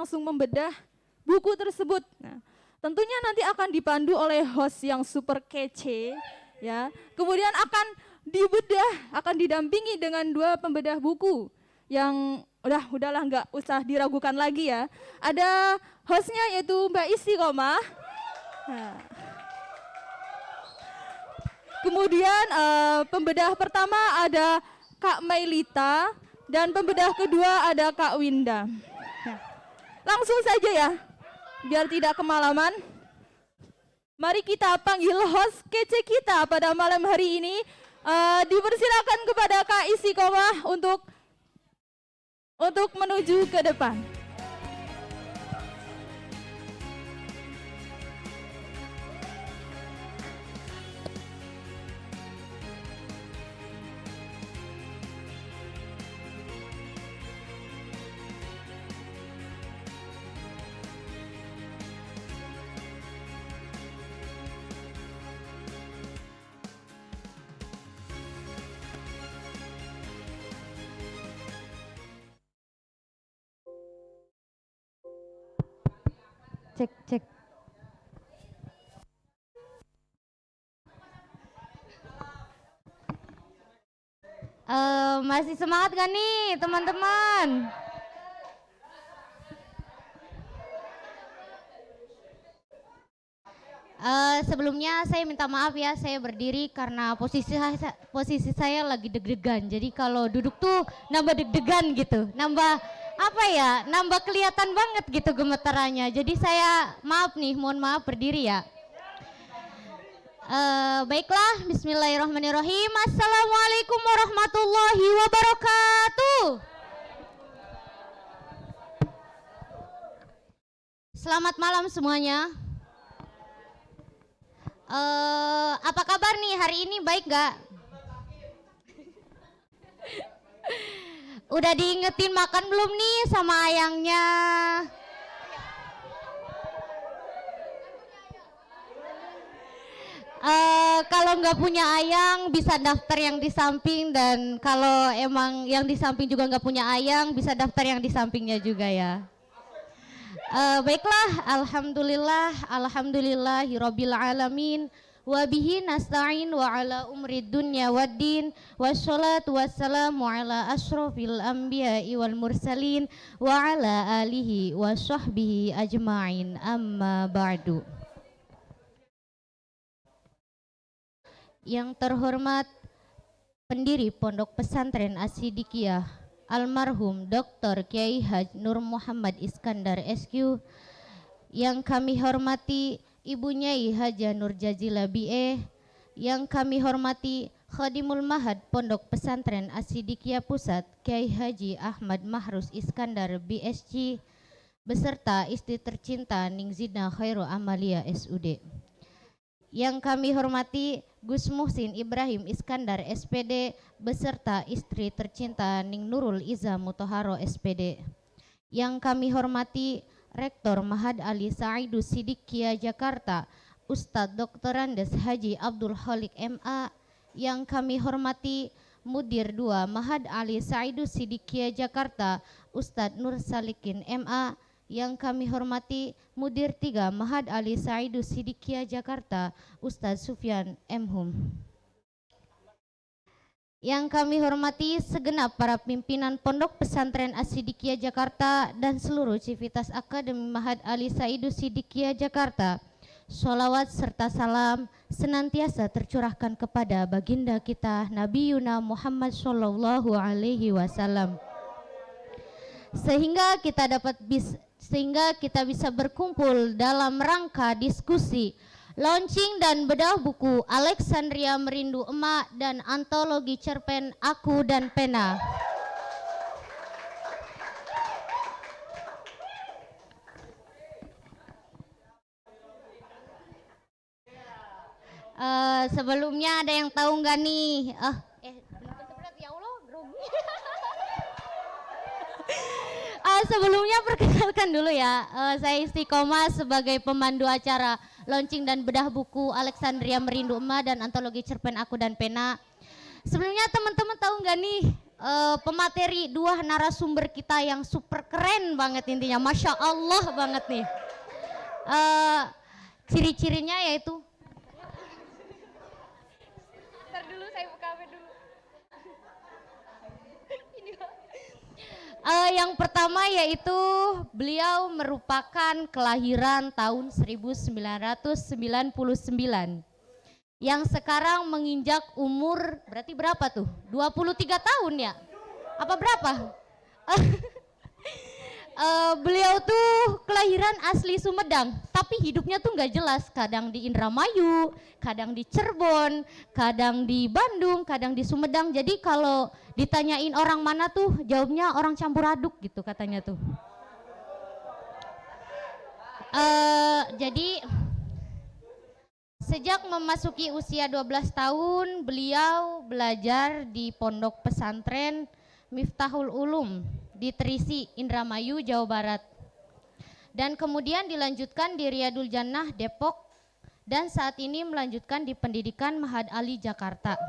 langsung membedah buku tersebut. Nah, tentunya nanti akan dipandu oleh host yang super kece, ya. Kemudian akan dibedah, akan didampingi dengan 2 pembedah buku yang udahlah nggak usah diragukan lagi ya. Ada hostnya yaitu Mbak Istiqomah. Nah. Kemudian pembedah pertama ada Kak Mailita dan pembedah kedua ada Kak Winda. Nah, langsung saja ya, biar tidak kemalaman. Mari kita panggil host kece kita pada malam hari ini. Dipersilakan kepada Kak Istiqomah untuk menuju ke depan. Cek. Masih semangat gak nih teman-teman? Sebelumnya saya minta maaf ya, saya berdiri karena posisi saya lagi deg-degan. Jadi kalau duduk tuh nambah deg-degan gitu, nambah kelihatan banget gitu gemetarannya. Jadi saya mohon maaf berdiri ya. Baiklah, bismillahirrahmanirrahim. Assalamualaikum warahmatullahi wabarakatuh. Selamat malam semuanya. Apa kabar nih hari ini, baik gak? Udah diingetin makan belum nih sama ayangnya? Kalau nggak punya ayang bisa daftar yang di samping, dan kalau emang yang di samping juga nggak punya ayang bisa daftar yang di sampingnya juga ya. Baiklah, alhamdulillahirabbil alamin wa bihi nasta'in wa ala umri dunya waddin wassalatu wassalamu ala asyrafil anbiya'i wal mursalin wa ala alihi wa sahbihi ajma'in, amma ba'du. Yang terhormat pendiri Pondok Pesantren As-Siddiqiyah Almarhum Dr. Kiai Haji Nur Muhammad Iskandar SQ, yang kami hormati Ibu Nyai Haja Nur Jazila BE, yang kami hormati Khadimul Mahad Pondok Pesantren As-Siddiqiyah Pusat Kiai Haji Ahmad Mahrus Iskandar BSC, beserta istri tercinta Ning Zina Khairu Amalia SUD. Yang kami hormati Gus Muhsin Ibrahim Iskandar SPD, beserta istri tercinta Ning Nurul Iza Mutaharo SPD. Yang kami hormati Rektor Mahad Ali Saidu Siddiqiyah Jakarta, Ustadz Dr. Andes Haji Abdul Khalik MA. Yang kami hormati Mudir 2 Mahad Ali Saidu Siddiqiyah Jakarta, Ustadz Nur Salikin MA. Yang kami hormati Mudir 3 Mahad Ali Saidu Siddiqiyah Jakarta, Ustadz Sufyan M. Hum. Yang kami hormati segenap para pimpinan Pondok Pesantren As-Siddiqiyah Jakarta dan seluruh civitas Akademi Mahad Ali Saidu Siddiqiyah Jakarta. Sholawat serta salam senantiasa tercurahkan kepada baginda kita Nabi Yuna Muhammad Sallallahu Alaihi Wasallam, sehingga kita bisa berkumpul dalam rangka diskusi launching dan bedah buku Alexandria Merindu Emak dan antologi cerpen Aku dan Pena. Sebelumnya ada yang tahu nggak nih? Ya Allah, grogi. Sebelumnya perkenalkan dulu ya, saya Istiqomah sebagai pemandu acara launching dan bedah buku Alexandria Merindu Emak dan antologi cerpen Aku dan Pena. Sebelumnya teman-teman tahu nggak nih pemateri, dua narasumber kita yang super keren banget intinya, Masya Allah banget nih. Ciri-cirinya yaitu Ntar dulu saya buka HP dulu. yang pertama yaitu beliau merupakan kelahiran tahun 1999 yang sekarang menginjak umur berarti berapa tuh? 23 tahun ya? Apa berapa? Beliau tuh kelahiran asli Sumedang, tapi hidupnya tuh nggak jelas. Kadang di Indramayu, kadang di Cirebon, kadang di Bandung, kadang di Sumedang. Jadi kalau ditanyain orang mana tuh, jawabnya orang campur aduk gitu katanya tuh. Jadi sejak memasuki usia 12 tahun, beliau belajar di pondok pesantren Miftahul Ulum di Terisi, Indramayu, Jawa Barat. Dan kemudian dilanjutkan di Riyadul Jannah, Depok, dan saat ini melanjutkan di pendidikan Mahad Ali, Jakarta.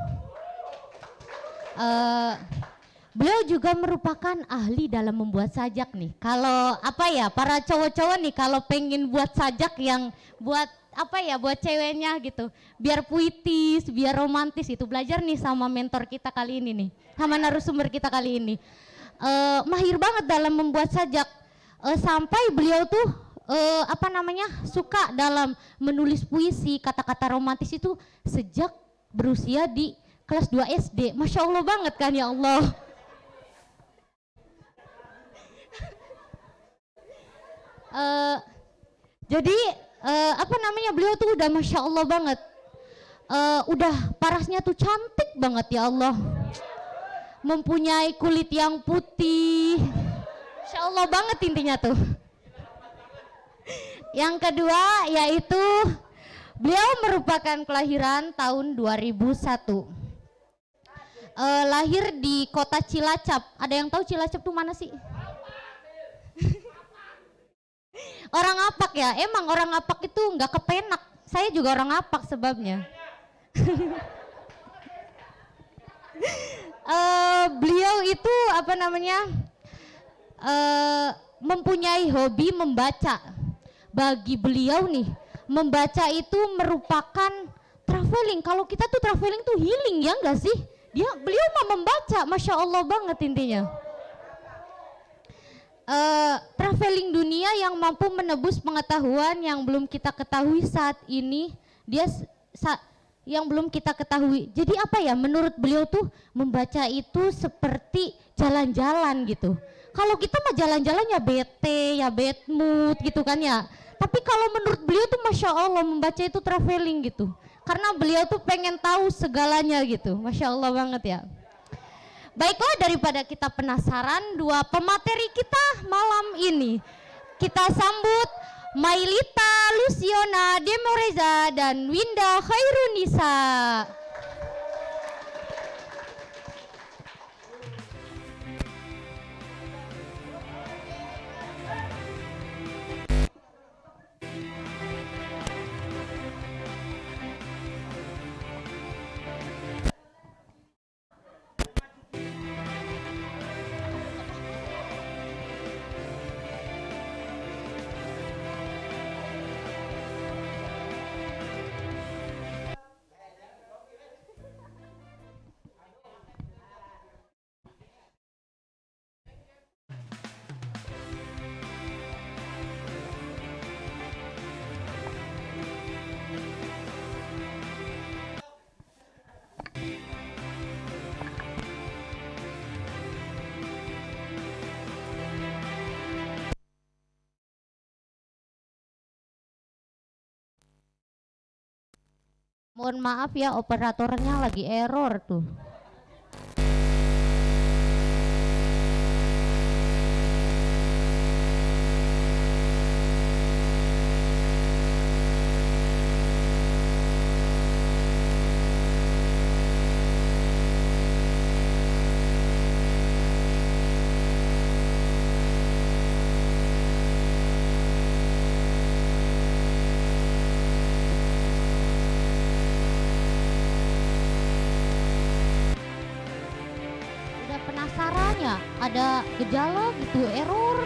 Beliau juga merupakan ahli dalam membuat sajak nih. Kalau apa ya, para cowok-cowok nih kalau pengen buat sajak yang buat apa ya, buat ceweknya gitu, biar puitis, biar romantis, itu belajar nih sama mentor kita kali ini nih, sama narasumber kita kali ini. Mahir banget dalam membuat sajak, sampai beliau tuh suka dalam menulis puisi, kata-kata romantis itu sejak berusia di kelas 2 SD. Masya Allah banget kan, ya Allah. Jadi beliau tuh udah Masya Allah banget, udah parasnya tuh cantik banget, ya Allah, mempunyai kulit yang putih, Masya Allah banget intinya tuh. Yang kedua yaitu beliau merupakan kelahiran tahun 2001, lahir di kota Cilacap. Ada yang tahu Cilacap tuh mana sih? Orang Apak ya, emang orang Apak itu nggak kepenak. Saya juga orang Apak sebabnya. Beliau itu mempunyai hobi membaca. Bagi beliau nih, membaca itu merupakan traveling. Kalau kita tuh traveling tuh healing, ya enggak sih? Beliau mah membaca, Masya Allah banget intinya. Traveling dunia yang mampu menebus pengetahuan yang belum kita ketahui saat ini, yang belum kita ketahui. Jadi apa ya, menurut beliau tuh membaca itu seperti jalan-jalan gitu. Kalau kita mah jalan-jalan ya bete, ya bad mood gitu kan ya. Tapi kalau menurut beliau tuh Masya Allah membaca itu traveling gitu. Karena beliau tuh pengen tahu segalanya gitu. Masya Allah banget ya. Baiklah, daripada kita penasaran, dua pemateri kita malam ini kita sambut Mailita Luciona Demoreza dan Winda Khairunisa. Mohon maaf ya, operatornya lagi error tuh. ada gejala gitu, error.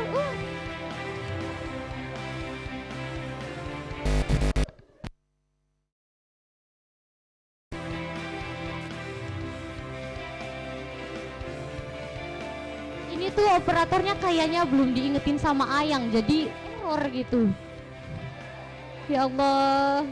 Ini tuh operatornya kayaknya belum diingetin sama Ayang, jadi error gitu. Ya Allah.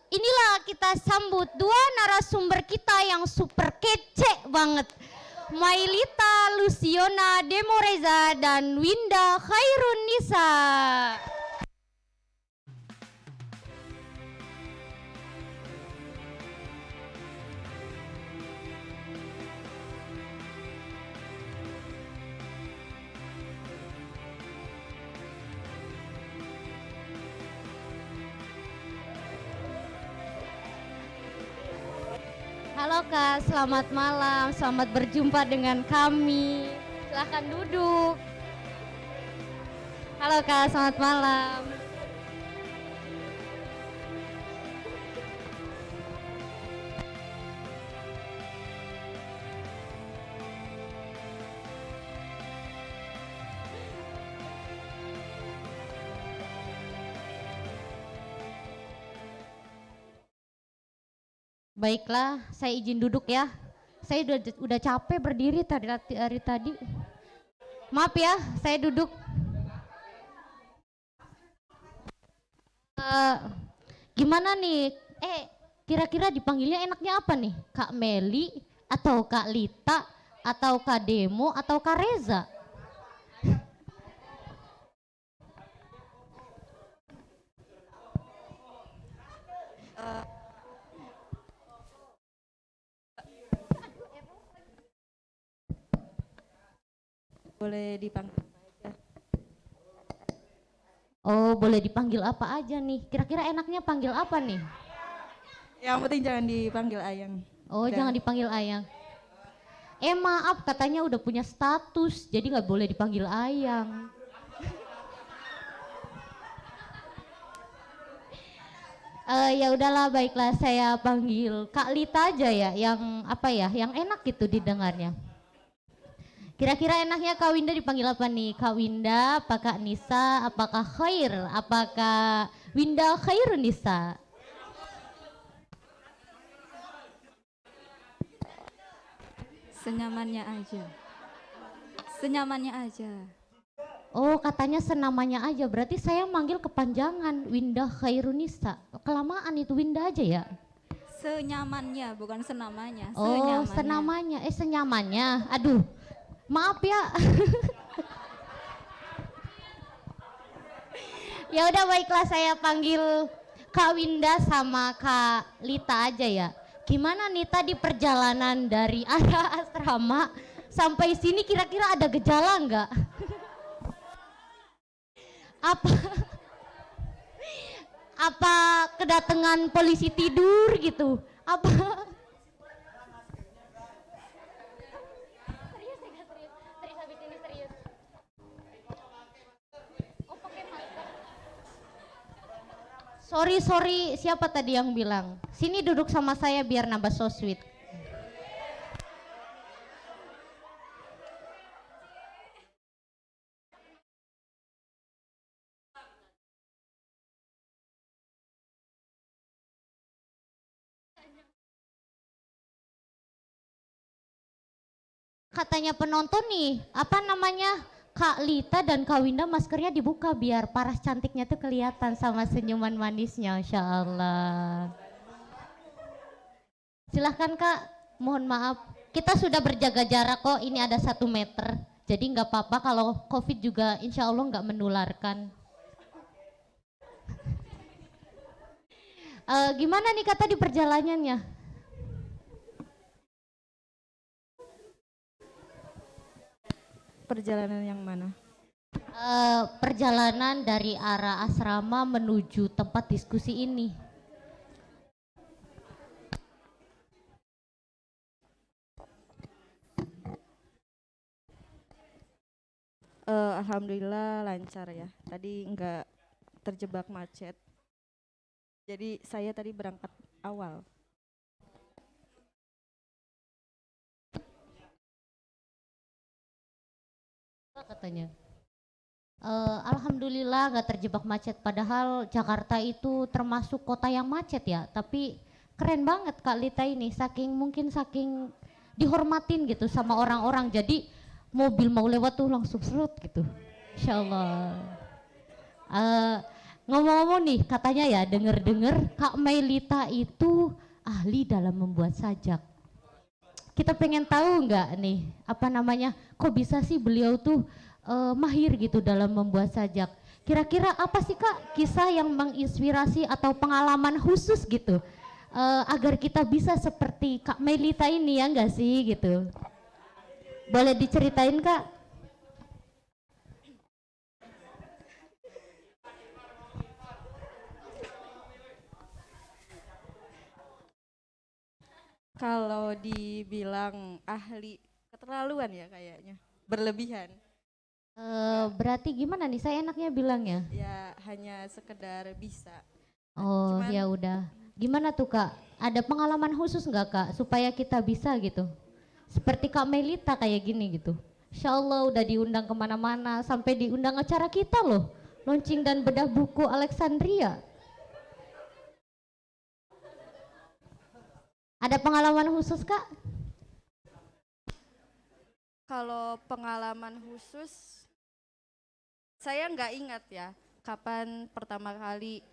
Inilah kita sambut dua narasumber kita yang super kece banget. Mailita Luciona Demoreza dan Winda Khairun Nisa. Halo Kak, selamat malam, selamat berjumpa dengan kami. Silahkan duduk. Halo Kak, selamat malam. Baiklah, saya izin duduk ya. Saya udah capek berdiri dari tadi. Maaf ya, saya duduk. Gimana nih? Kira-kira dipanggilnya enaknya apa nih? Kak Meli atau Kak Lita atau Kak Demo atau Kak Reza? Boleh dipanggil aja. Oh, boleh dipanggil apa aja nih? Kira-kira enaknya panggil apa nih? Yang penting jangan dipanggil Ayang. Oh, jangan dipanggil Ayang. Maaf, katanya udah punya status, jadi nggak boleh dipanggil Ayang. Ya udahlah, baiklah, saya panggil Kak Lita aja ya, yang apa ya, yang enak gitu didengarnya. Kira-kira enaknya Kak Winda dipanggil apa nih? Kak Winda, apakah Nisa, apakah Khair, apakah Winda Khairun Nisa? Senyamannya aja. Senyamannya aja. Oh, katanya senamanya aja, berarti saya manggil kepanjangan Winda Khairun Nisa. Kelamaan itu Winda aja ya? Senyamannya, bukan senamanya. Oh, Senyamannya. senyamannya. Aduh, maaf ya. Ya udah, baiklah, saya panggil Kak Winda sama Kak Lita aja ya. Gimana nih tadi perjalanan dari area asrama sampai sini, kira-kira ada gejala nggak? Apa apa kedatangan polisi tidur gitu? Apa? Sorry, siapa tadi yang bilang? Sini duduk sama saya biar nambah so sweet. Katanya penonton nih, apa namanya? Kak Lita dan Kak Winda maskernya dibuka biar paras cantiknya tuh kelihatan sama senyuman manisnya, Insya Allah. Silahkan Kak, mohon maaf. Kita sudah berjaga jarak kok, ini ada 1 meter. Jadi nggak apa-apa, kalau COVID juga insya Allah nggak menularkan. Gimana nih kata di perjalanannya? Perjalanan yang mana? Perjalanan dari arah asrama menuju tempat diskusi ini. Alhamdulillah lancar ya. Tadi nggak terjebak macet. Jadi saya tadi berangkat awal. Katanya. Alhamdulillah gak terjebak macet, padahal Jakarta itu termasuk kota yang macet ya, tapi keren banget Kak Lita ini, saking dihormatin gitu sama orang-orang, jadi mobil mau lewat tuh langsung serut gitu. Insya Allah. Eh, Ngomong-ngomong nih, katanya ya denger-denger Kak Mailita itu ahli dalam membuat sajak. Kita pengen tahu nggak nih, apa namanya, kok bisa sih beliau tuh mahir gitu dalam membuat sajak. Kira-kira apa sih Kak kisah yang menginspirasi atau pengalaman khusus gitu agar kita bisa seperti Kak Melita ini, ya enggak sih gitu. Boleh diceritain Kak? Kalau dibilang ahli, keterlaluan ya kayaknya, berlebihan. Berarti gimana nih, saya enaknya bilangnya? Ya hanya sekedar bisa. Oh Cuman ya udah. Gimana tuh Kak? Ada pengalaman khusus nggak Kak supaya kita bisa gitu? Seperti Kak Melita kayak gini gitu. Insya Allah udah diundang kemana-mana, sampai diundang acara kita loh, launching dan bedah buku Alexandria. Ada pengalaman khusus Kak? kalau pengalaman khusus, saya nggak ingat ya kapan pertama kali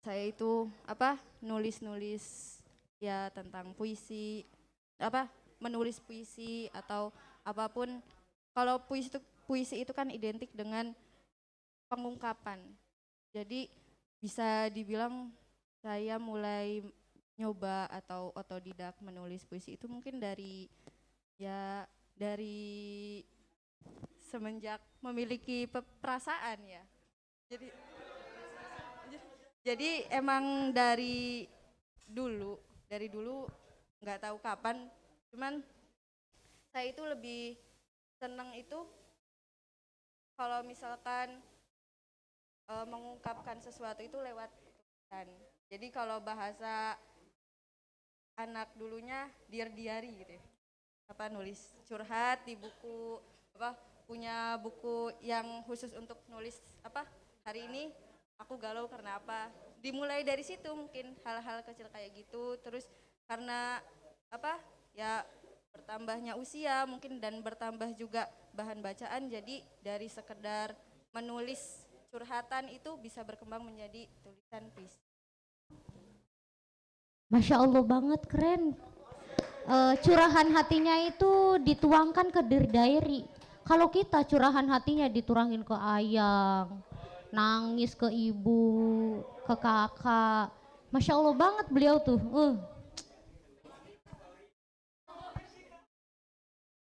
saya itu apa nulis-nulis ya tentang puisi, apa menulis puisi atau apapun. Kalau puisi itu kan identik dengan pengungkapan. Jadi bisa dibilang saya mulai nyoba atau otodidak menulis puisi itu mungkin dari ya dari semenjak memiliki perasaan ya. Jadi jadi emang dari dulu nggak tahu kapan, cuman saya itu lebih seneng itu kalau misalkan mengungkapkan sesuatu itu lewat tulisan. Jadi kalau bahasa anak dulunya dear diary gitu ya. Apa nulis curhat di buku, apa punya buku yang khusus untuk nulis apa hari ini aku galau karena apa. Dimulai dari situ mungkin hal-hal kecil kayak gitu, terus karena apa ya bertambahnya usia mungkin dan bertambah juga bahan bacaan, jadi dari sekedar menulis curhatan itu bisa berkembang menjadi tulisan puisi. Masya Allah banget, keren. Curahan hatinya itu dituangkan ke Dear Diary. Kalau kita curahan hatinya diturangin ke ayang, nangis ke ibu, ke kakak. Masya Allah banget beliau tuh.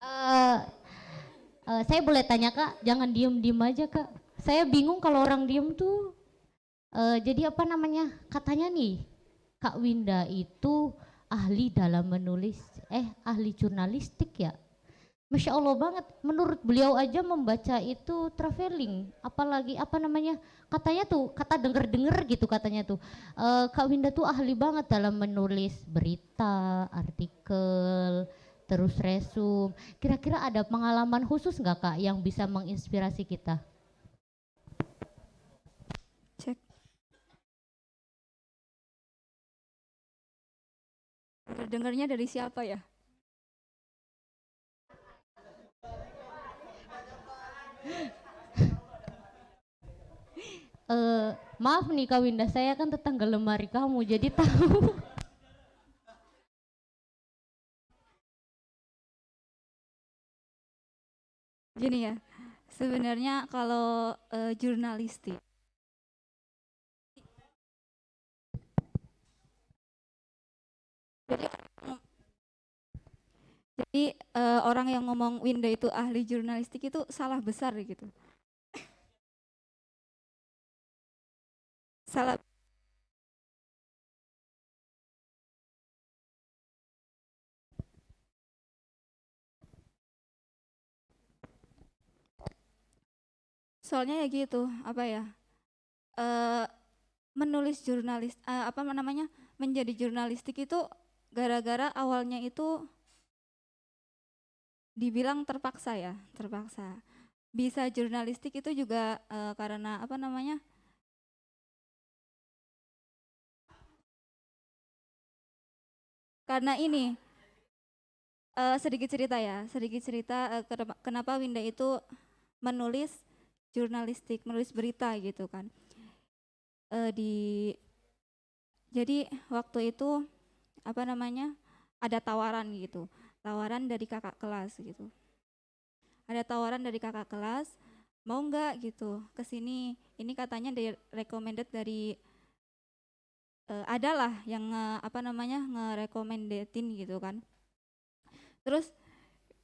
Uh, saya boleh tanya Kak, jangan diem-diem aja Kak. Saya bingung kalau orang diem tuh. Jadi apa namanya? Katanya nih, Kak Winda itu ahli dalam menulis, ahli jurnalistik ya. Masya Allah banget, menurut beliau aja membaca itu traveling, apalagi apa namanya, katanya tuh, kata denger-denger gitu katanya tuh, Kak Winda tuh ahli banget dalam menulis berita, artikel, terus resum. Kira-kira ada pengalaman khusus nggak Kak yang bisa menginspirasi kita? Cek. Dengarnya dari siapa ya? Maaf nih Kak Winda, saya kan tetangga lemari kamu, jadi tahu. Gini ya, sebenarnya kalau jurnalistik, jadi, jadi orang yang ngomong Winda itu ahli jurnalistik itu salah besar gitu. Salah. Soalnya ya gitu, apa ya? eh Menulis jurnalis apa namanya? Menjadi jurnalistik itu gara-gara awalnya itu dibilang terpaksa ya, terpaksa. Bisa jurnalistik itu juga karena apa namanya? Karena ini sedikit cerita ya, sedikit cerita kenapa Winda itu menulis jurnalistik, menulis berita gitu kan. Di jadi waktu itu apa namanya? Ada tawaran gitu. Tawaran dari kakak kelas gitu. Ada tawaran dari kakak kelas, mau nggak gitu ke sini. Ini katanya dari recommended dari adalah yang apa namanya? Ngerekomendatin gitu kan. Terus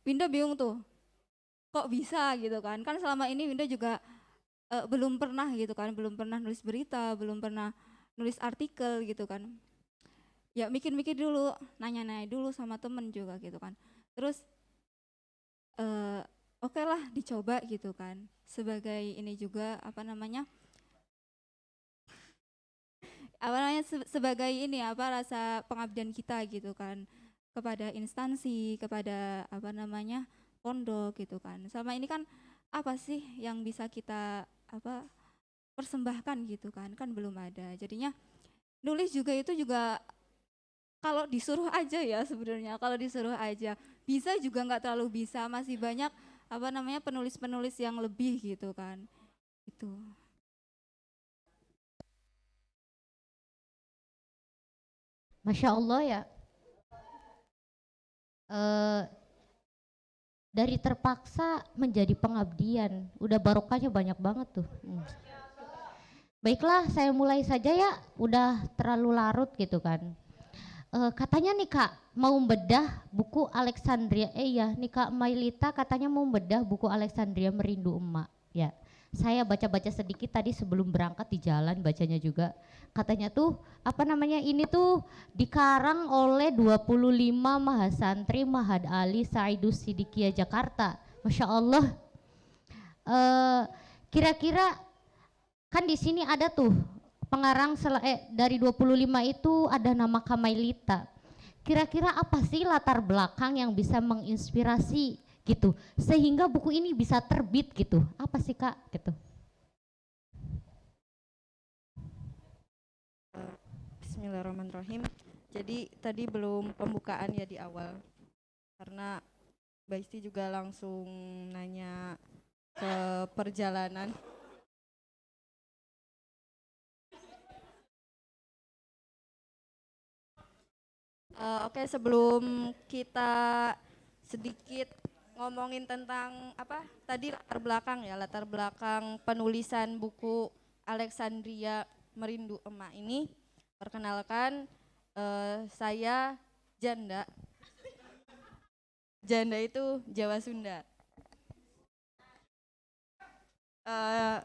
Winda bingung tuh, kok bisa gitu kan? Kan selama ini Winda juga belum pernah gitu kan, belum pernah nulis berita, belum pernah nulis artikel gitu kan. Ya mikir-mikir dulu, nanya-nanya dulu sama temen juga gitu kan. Terus oke lah dicoba gitu kan. Sebagai ini juga apa namanya sebagai ini apa rasa pengabdian kita gitu kan kepada instansi, kepada apa namanya pondok gitu kan. Selama ini kan apa sih yang bisa kita apa persembahkan gitu kan belum ada. Jadinya nulis juga itu juga kalau disuruh aja ya sebenarnya kalau disuruh aja bisa juga nggak terlalu bisa, masih banyak apa namanya penulis-penulis yang lebih gitu kan itu. Masya Allah ya. Eh, dari terpaksa menjadi pengabdian, udah barokahnya banyak banget tuh. Baiklah, saya mulai saja ya, udah terlalu larut gitu kan. Katanya nih Kak, mau bedah buku Alexandria, iya nih Kak Mailita katanya mau bedah buku Alexandria Merindu Emak. Ya, saya baca-baca sedikit tadi sebelum berangkat di jalan bacanya juga. Katanya tuh, apa namanya ini tuh dikarang oleh 25 mahasantri Mahad Ali Saidus Sidikia Jakarta. Masya Allah. Kira-kira kan di sini ada tuh pengarang dari 25 itu ada nama Kamailita. Kira-kira apa sih latar belakang yang bisa menginspirasi gitu sehingga buku ini bisa terbit gitu? Apa sih Kak gitu? Bismillahirrahmanirrahim. Jadi tadi belum pembukaan ya di awal karena Mbak Isti juga langsung nanya ke perjalanan. Oke, sebelum kita sedikit ngomongin tentang apa tadi latar belakang penulisan buku Alexandria Merindu Emak ini, perkenalkan saya Janda. Janda itu Jawa Sunda. Eh,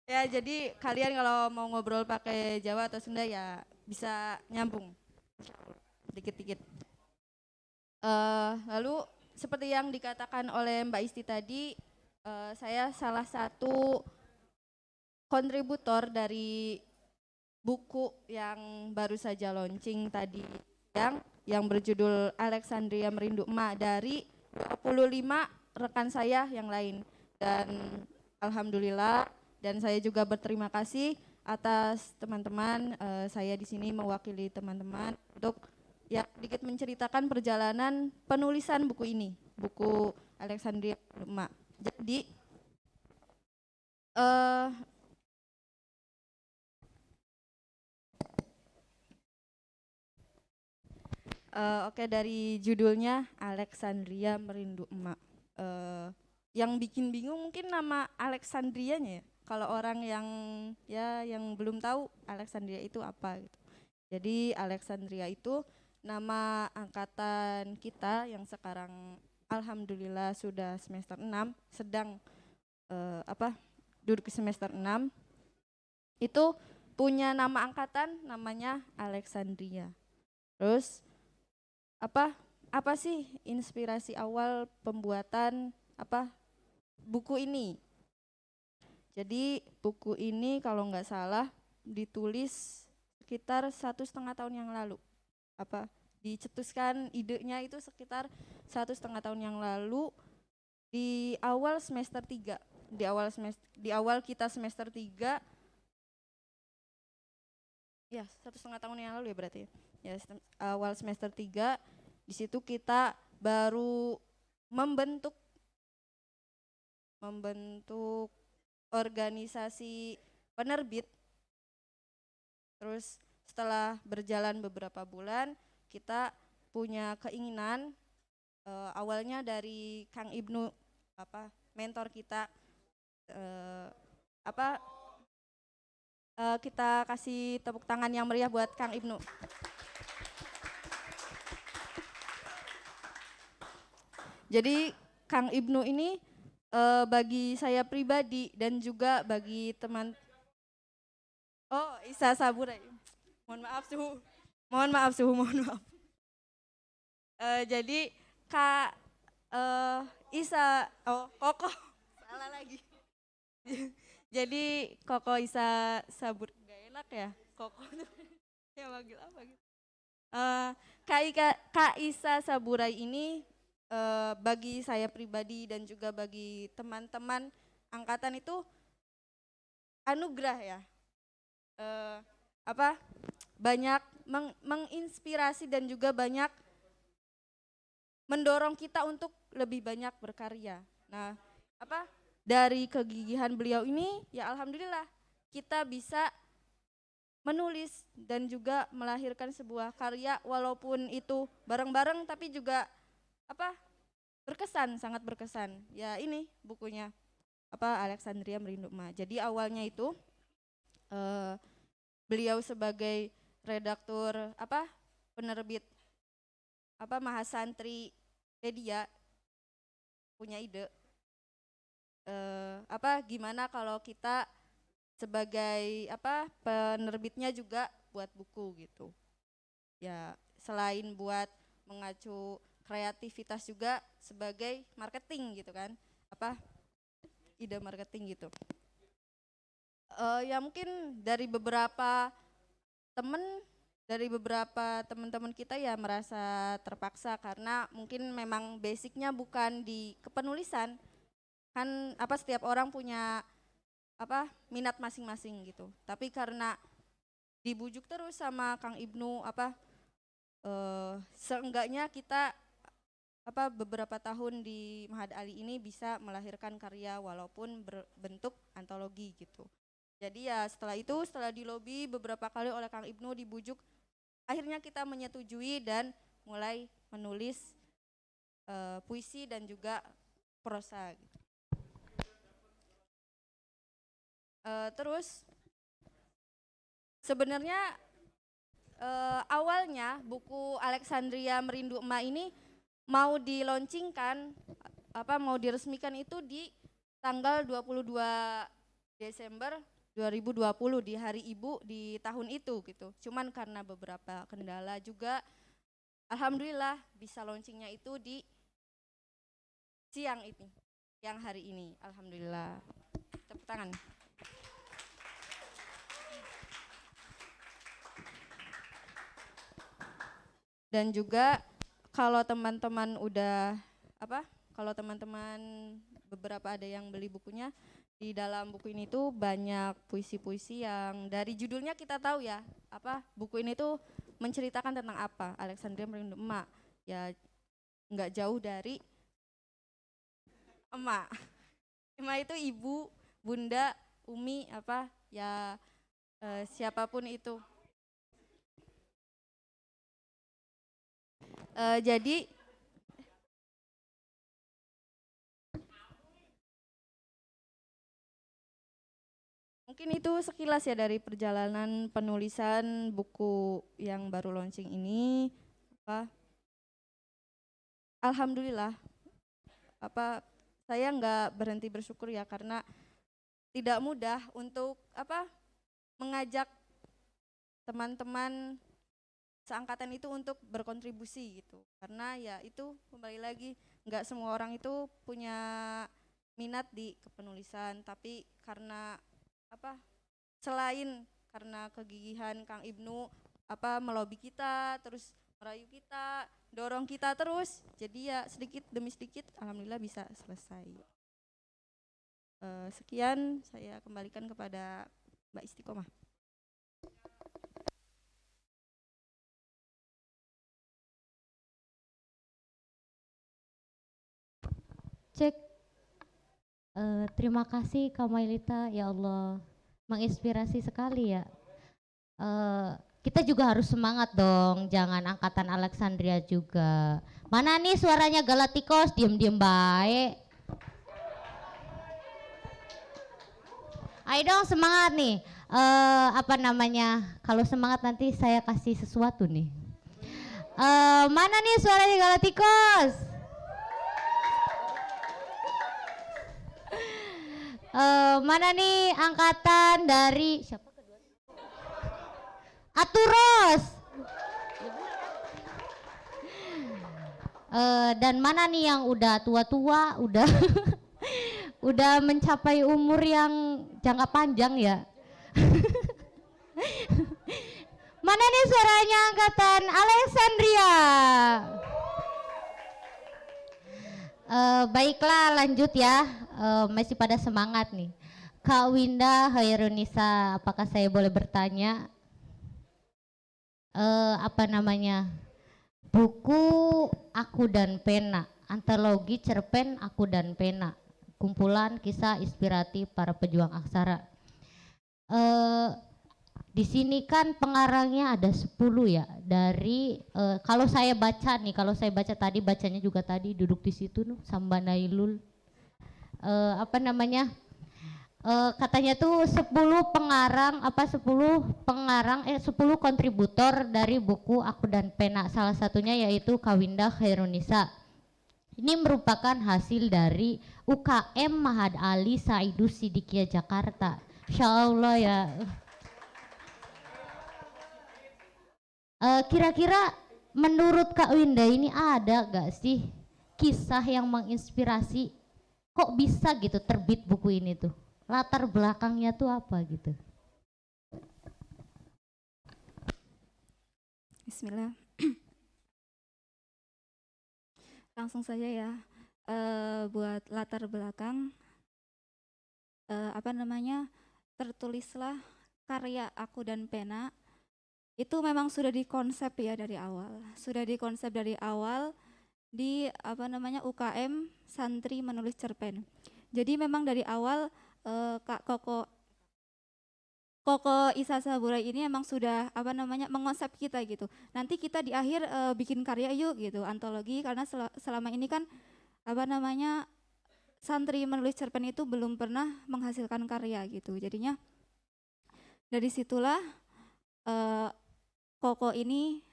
Ya, jadi kalian kalau mau ngobrol pakai Jawa atau Sunda ya bisa nyambung dikit-dikit. Lalu seperti yang dikatakan oleh Mbak Isti tadi, saya salah satu kontributor dari buku yang baru saja launching tadi yang berjudul Alexandria Merindu Emak dari 25 rekan saya yang lain. Dan alhamdulillah dan saya juga berterima kasih atas teman-teman, saya di sini mewakili teman-teman untuk ya sedikit menceritakan perjalanan penulisan buku ini, buku Alexandria Merindu Emak. Jadi oke, dari judulnya Alexandria Merindu Emak. Yang bikin bingung mungkin nama Alexandrianya ya. Kalau orang yang belum tahu Alexandria itu apa gitu. Jadi Alexandria itu nama angkatan kita yang sekarang alhamdulillah sudah semester 6 sedang duduk di semester 6 itu punya nama angkatan namanya Alexandria. Terus apa sih inspirasi awal pembuatan buku ini. Jadi buku ini kalau nggak salah ditulis sekitar 1,5 tahun yang lalu. Dicetuskan idenya itu sekitar 1,5 tahun yang lalu di awal semester 3. Di awal kita semester 3, ya 1,5 tahun yang lalu ya berarti ya. Awal semester 3, di situ kita baru membentuk organisasi penerbit. Terus setelah berjalan beberapa bulan, kita punya keinginan, awalnya dari Kang Ibnu, mentor kita, kita kasih tepuk tangan yang meriah buat Kang Ibnu. Jadi Kang Ibnu ini bagi saya pribadi dan juga bagi teman, Isa Saburai, mohon maaf suhu. Jadi Kak Isa, Koko, salah lagi. Jadi Koko Isa Sabur, gak enak ya Koko ya manggil apa gitu. Kak Isa Saburai ini bagi saya pribadi dan juga bagi teman-teman angkatan itu anugerah ya. Banyak menginspirasi dan juga banyak mendorong kita untuk lebih banyak berkarya. Nah, dari kegigihan beliau ini ya alhamdulillah kita bisa menulis dan juga melahirkan sebuah karya, walaupun itu bareng-bareng tapi juga berkesan, sangat berkesan. Ya ini bukunya Alexandria Merindu Emak. Jadi awalnya itu beliau sebagai redaktur penerbit Mahasantri Media punya ide, gimana kalau kita sebagai penerbitnya juga buat buku gitu. Ya selain buat mengacu kreativitas juga sebagai marketing gitu kan, ide marketing gitu. Ya mungkin dari beberapa teman-teman kita ya merasa terpaksa karena mungkin memang basicnya bukan di kepenulisan kan, setiap orang punya minat masing-masing gitu. Tapi karena dibujuk terus sama Kang Ibnu, seenggaknya kita beberapa tahun di Mahad Ali ini bisa melahirkan karya walaupun berbentuk antologi gitu. Jadi ya setelah dilobi beberapa kali oleh Kang Ibnu, dibujuk, akhirnya kita menyetujui dan mulai menulis puisi dan juga prosa gitu. Terus sebenarnya awalnya buku Alexandria Merindu Emak ini mau dilaunchingkan, mau diresmikan itu di tanggal 22 Desember 2020 di Hari Ibu di tahun itu gitu. Cuman karena beberapa kendala juga, alhamdulillah bisa launchingnya itu di siang ini, yang hari ini, alhamdulillah. Tepuk tangan. Dan juga kalau teman-teman beberapa ada yang beli bukunya, di dalam buku ini tuh banyak puisi-puisi yang dari judulnya kita tahu ya, buku ini tuh menceritakan tentang apa, Alexandria Merindu Emak. Ya nggak jauh dari emak. Emak itu ibu, bunda, umi, siapapun itu. Jadi mungkin itu sekilas ya dari perjalanan penulisan buku yang baru launching ini. Alhamdulillah, saya nggak berhenti bersyukur ya, karena tidak mudah untuk mengajak teman-teman seangkatan itu untuk berkontribusi gitu. Karena ya itu kembali lagi nggak semua orang itu punya minat di kepenulisan, tapi karena apa, selain karena kegigihan Kang Ibnu melobi kita, terus merayu kita, dorong kita terus, jadi ya sedikit demi sedikit alhamdulillah bisa selesai. Sekian, saya kembalikan kepada Mbak Istiqomah. Cek. Terima kasih Kak Mailita, ya Allah, menginspirasi sekali ya. Kita juga harus semangat dong, jangan angkatan Alexandria juga. Mana nih suaranya Galatikos, diem-diem baik. Ayo dong semangat nih. Apa namanya? Kalau semangat nanti saya kasih sesuatu nih. Mana nih suaranya Galatikos? Mana nih angkatan dari siapa kedua? Aturos. Dan mana nih yang udah tua-tua, udah udah mencapai umur yang jangka panjang ya? Mana nih suaranya angkatan Alexandria? Baiklah lanjut ya, masih pada semangat nih. Kak Winda Hairunisa, apakah saya boleh bertanya? Apa namanya? Buku Aku dan Pena, antologi cerpen Aku dan Pena, kumpulan kisah inspiratif para pejuang aksara. Di sini kan pengarangnya ada 10 ya, dari kalau saya baca nih, kalau saya baca tadi, bacanya juga tadi duduk di situ Samba Nailul, apa namanya, katanya tuh 10 pengarang, 10 kontributor dari buku Aku dan Pena, salah satunya yaitu Kawinda Khairunisa. Ini merupakan hasil dari UKM Mahad Ali Saidus Sidikia Jakarta. Insya Allah ya. Kira-kira menurut Kak Winda ini ada gak sih kisah yang menginspirasi, kok bisa gitu terbit buku ini tuh, latar belakangnya tuh apa gitu? Bismillah. Langsung saja ya, buat latar belakang, apa namanya, tertulislah karya Aku dan Pena itu memang sudah dikonsep ya dari awal, di apa namanya UKM Santri Menulis Cerpen. Jadi memang dari awal Kak Koko Isa Saburai ini emang sudah apa namanya mengonsep kita gitu. Nanti kita di akhir bikin karya yuk gitu, antologi, karena selama ini kan apa namanya santri menulis cerpen itu belum pernah menghasilkan karya gitu. Jadinya dari situlah Koko ini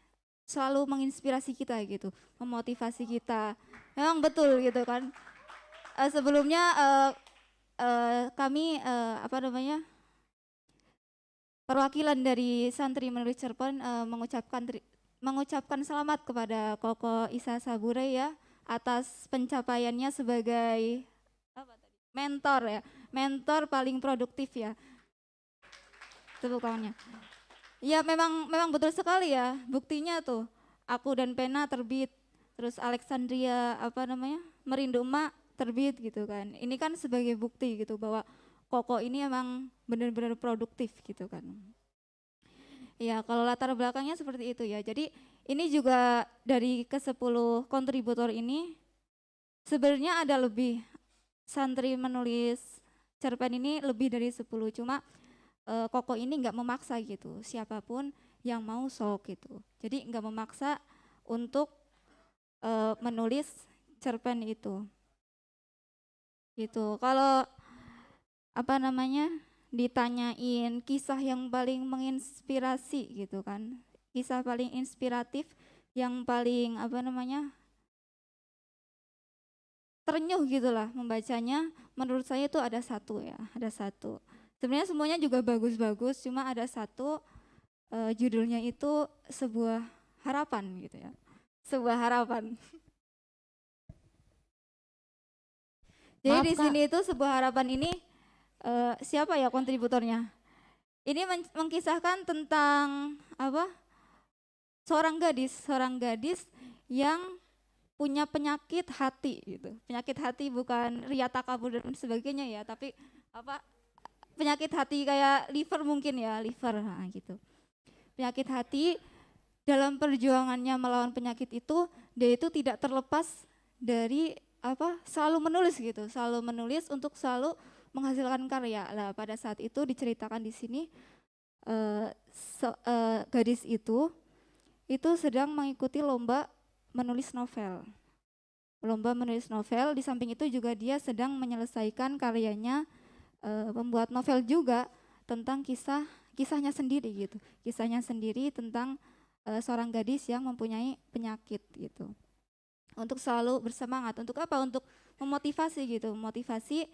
selalu menginspirasi kita gitu, memotivasi kita. Memang betul gitu kan. Sebelumnya kami apa namanya perwakilan dari santri menulis cerpen mengucapkan selamat kepada Koko Isa Saburai ya atas pencapaiannya sebagai mentor ya, mentor paling produktif ya. Tepuk tangannya. Ya memang betul sekali ya, buktinya tuh Aku dan Pena terbit, terus Alexandria apa namanya Merindu Emak terbit gitu kan. Ini kan sebagai bukti gitu bahwa Koko ini emang benar-benar produktif gitu kan. Ya kalau latar belakangnya seperti itu ya. Jadi ini juga dari ke-10 kontributor ini sebenarnya ada lebih, santri menulis cerpen ini lebih dari 10, cuma Koko ini nggak memaksa gitu, siapapun yang mau sok gitu. Jadi nggak memaksa untuk menulis cerpen itu. Gitu. Kalau apa namanya ditanyain kisah yang paling menginspirasi gitu kan, kisah paling inspiratif yang paling apa namanya terenyuh gitulah membacanya, menurut saya itu ada satu ya, ada satu. Sebenarnya semuanya juga bagus-bagus, cuma ada satu judulnya itu Sebuah Harapan gitu ya. Sebuah Harapan. Jadi Maaf, di Kak. sini itu sebuah harapan ini siapa ya kontributornya? Ini mengkisahkan tentang apa? Seorang gadis yang punya penyakit hati gitu. Penyakit hati bukan ria takabur dan sebagainya ya, tapi apa? Penyakit hati kayak liver mungkin ya, liver gitu. Penyakit hati dalam perjuangannya melawan penyakit itu, dia itu tidak terlepas dari apa? Selalu menulis gitu, selalu menulis untuk selalu menghasilkan karya. Lah pada saat itu diceritakan di sini gadis itu sedang mengikuti lomba menulis novel. Lomba menulis novel, di samping itu juga dia sedang menyelesaikan karyanya membuat novel juga tentang kisahnya sendiri gitu. Kisahnya sendiri tentang seorang gadis yang mempunyai penyakit gitu. Untuk selalu bersemangat, untuk apa? Untuk memotivasi gitu, memotivasi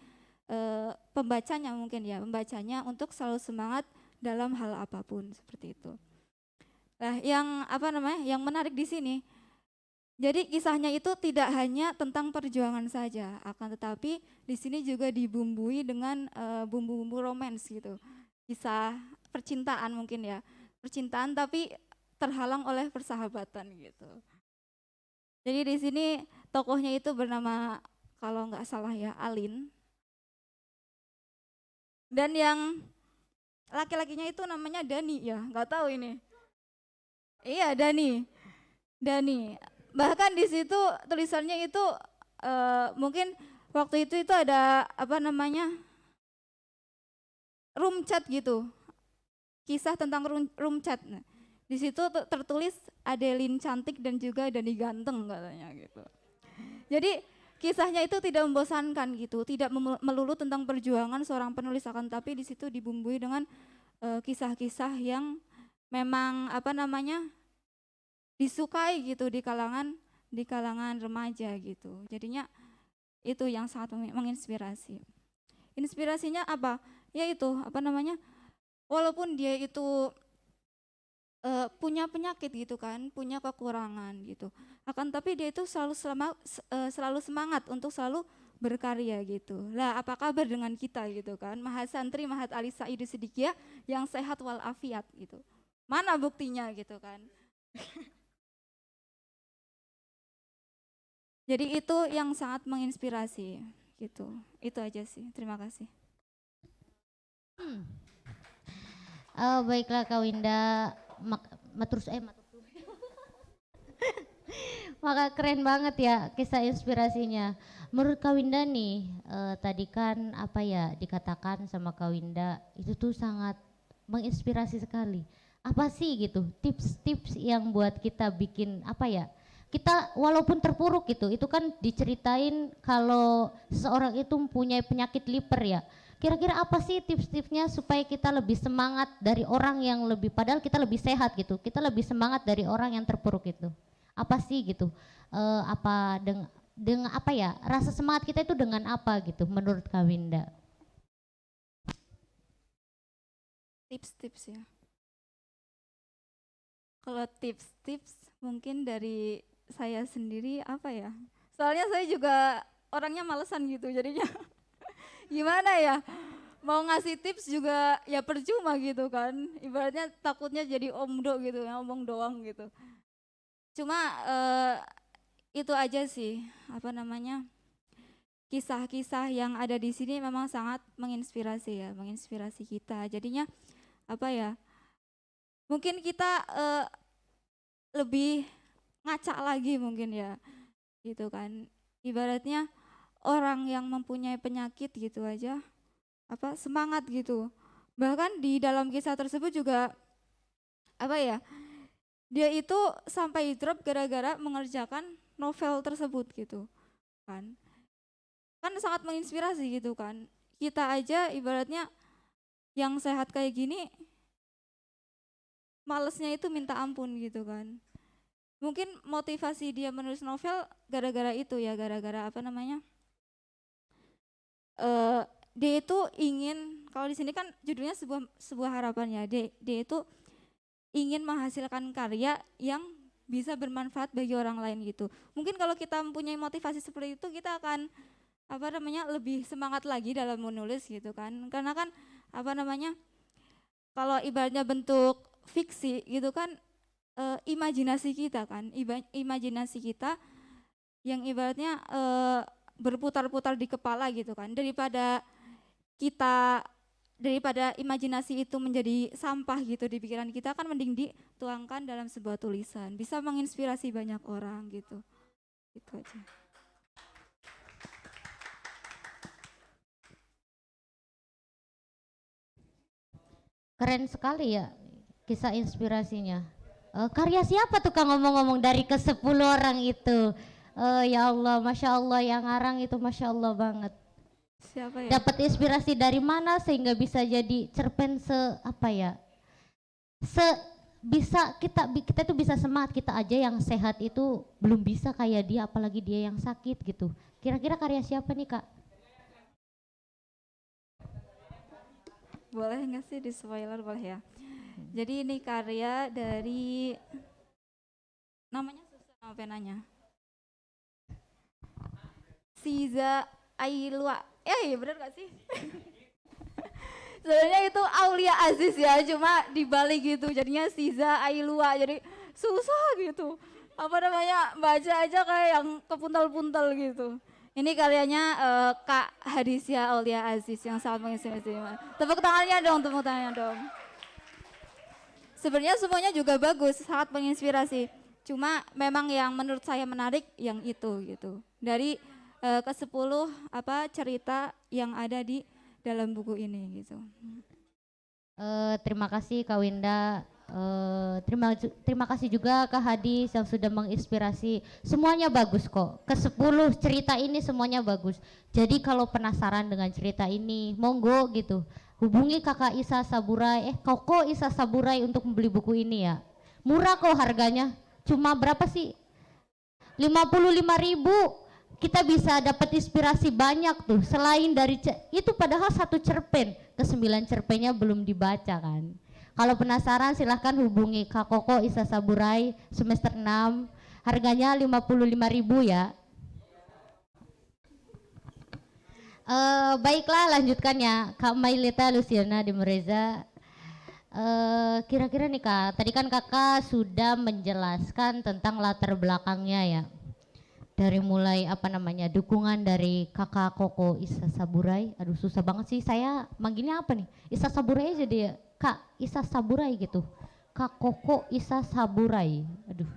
pembacanya mungkin ya, pembacanya untuk selalu semangat dalam hal apapun seperti itu. Nah, yang apa namanya? Yang menarik di sini, jadi kisahnya itu tidak hanya tentang perjuangan saja, akan tetapi di sini juga dibumbui dengan bumbu-bumbu romans gitu. Kisah percintaan mungkin ya, percintaan tapi terhalang oleh persahabatan gitu. Jadi di sini tokohnya itu bernama kalau nggak salah ya Alin, dan yang laki-lakinya itu namanya Dani ya, nggak tahu ini. Iya Dani, Dani. Bahkan di situ tulisannya itu mungkin waktu itu ada apa namanya room chat gitu, kisah tentang room chat. Nah, di situ tertulis Adeline cantik dan juga Dani ganteng katanya gitu. Jadi kisahnya itu tidak membosankan gitu, tidak melulu tentang perjuangan seorang penulis, akan tapi di situ dibumbui dengan kisah-kisah yang memang apa namanya disukai gitu di kalangan remaja gitu. Jadinya itu yang sangat menginspirasi. Inspirasinya apa? Yaitu apa namanya? Walaupun dia itu punya penyakit gitu kan, punya kekurangan gitu. Akan tapi dia itu selalu semangat untuk selalu berkarya gitu. Lah apa kabar dengan kita gitu kan? Mahasantri Mahat Alisa Idu Sidikiyah yang sehat walafiat gitu. Mana buktinya gitu kan? Jadi itu yang sangat menginspirasi gitu. Itu aja sih. Terima kasih. Baiklah Kak Winda, matur maka keren banget ya kisah inspirasinya. Menurut Kak Winda nih, tadi kan apa ya dikatakan sama Kak Winda itu tuh sangat menginspirasi sekali. Apa sih gitu tips-tips yang buat kita bikin apa ya? Kita walaupun terpuruk gitu, itu kan diceritain kalau seseorang itu mempunyai penyakit liver ya. Kira-kira apa sih tips-tipsnya supaya kita lebih semangat dari orang yang lebih, padahal kita lebih sehat gitu, kita lebih semangat dari orang yang terpuruk itu. Apa sih gitu? Apa dengan apa ya? Rasa semangat kita itu dengan apa gitu menurut Kak Winda? Tips-tips ya. Kalau tips-tips mungkin dari saya sendiri apa ya? Soalnya saya juga orangnya malesan gitu jadinya gimana ya? Mau ngasih tips juga ya percuma gitu kan. Ibaratnya takutnya jadi omdo gitu, ya, omong doang gitu. Cuma itu aja sih, apa namanya? Kisah-kisah yang ada di sini memang sangat menginspirasi ya, menginspirasi kita. Jadinya apa ya? Mungkin kita lebih ngaca lagi mungkin ya gitu kan, ibaratnya orang yang mempunyai penyakit gitu aja apa semangat gitu, bahkan di dalam kisah tersebut juga apa ya dia itu sampai drop gara-gara mengerjakan novel tersebut gitu kan, kan sangat menginspirasi gitu kan. Kita aja ibaratnya yang sehat kayak gini malesnya itu minta ampun gitu kan. Mungkin motivasi dia menulis novel gara-gara itu ya, gara-gara apa namanya? Dia itu ingin, kalau di sini kan judulnya sebuah harapan ya. Dia itu ingin menghasilkan karya yang bisa bermanfaat bagi orang lain gitu. Mungkin kalau kita mempunyai motivasi seperti itu, kita akan apa namanya lebih semangat lagi dalam menulis gitu kan. Karena kan apa namanya kalau ibaratnya bentuk fiksi gitu kan imajinasi kita kan, imajinasi kita yang ibaratnya berputar-putar di kepala gitu kan. Kita daripada imajinasi itu menjadi sampah gitu di pikiran kita kan mending dituangkan dalam sebuah tulisan. Bisa menginspirasi banyak orang gitu. Itu aja. Keren sekali ya kisah inspirasinya. Karya siapa tuh Kang ngomong-ngomong dari ke 10 orang itu? Ya Allah, Masya Allah yang ngarang itu Masya Allah banget. Siapa ya? Dapat inspirasi dari mana sehingga bisa jadi cerpen apa ya? Bisa kita tuh bisa semangat, kita aja yang sehat itu belum bisa kayak dia apalagi dia yang sakit gitu. Kira-kira karya siapa nih Kak? Boleh nggak sih di spoiler boleh ya? Jadi ini karya dari namanya susah nama penanya. Siza Ailwa. Iya bener gak sih? Sebenarnya itu Aulia Aziz ya, cuma dibalik gitu. Jadinya Siza Ailwa. Jadi susah gitu. Apa namanya? Baca aja kayak yang kepuntal-puntal gitu. Ini karyanya Kak Hadisya Aulia Aziz yang sangat menginspirasi. Tepuk tangannya dong, tepuk tangannya dong. Sebenarnya semuanya juga bagus, sangat menginspirasi. Cuma memang yang menurut saya menarik yang itu gitu. Dari ke-10 apa cerita yang ada di dalam buku ini gitu. Terima kasih Kak Winda. Terima kasih juga Kak Hadis yang sudah menginspirasi. Semuanya bagus kok. Ke-10 cerita ini semuanya bagus. Jadi kalau penasaran dengan cerita ini, monggo gitu. Hubungi Kakak Isa Saburai, Koko Isa Saburai untuk membeli buku ini ya. Murah kok harganya. Cuma berapa sih? 55.000. Kita bisa dapat inspirasi banyak tuh. Selain dari itu padahal satu cerpen, ke-9 cerpennya belum dibaca kan. Kalau penasaran silahkan hubungi Kak Koko Isa Saburai semester 6. Harganya 55.000 ya. Baiklah lanjutkan ya Kak Mailita Luciana Dimreza. Kira-kira nih Kak, tadi kan Kakak sudah menjelaskan tentang latar belakangnya ya. Dari mulai apa namanya dukungan dari Kakak Koko Isa Saburai. Aduh susah banget sih saya manggilnya apa nih? Isa Saburai jadi ya. Kak Isa Saburai gitu. Kak Koko Isa Saburai. Aduh.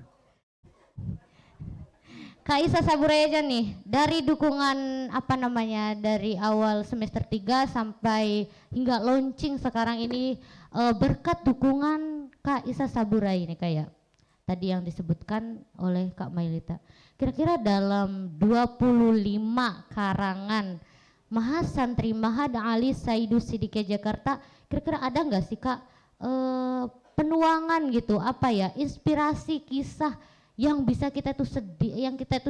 Kak Isa Saburai aja nih, dari dukungan apa namanya dari awal semester 3 sampai hingga launching sekarang ini berkat dukungan Kak Isa Saburai ini kayak tadi yang disebutkan oleh Kak Mailita. Kira-kira dalam 25 karangan Mahasantri Mahad Ali Saidu Sidike Jakarta, kira-kira ada nggak sih Kak penuangan gitu apa ya inspirasi kisah yang bisa kita tuh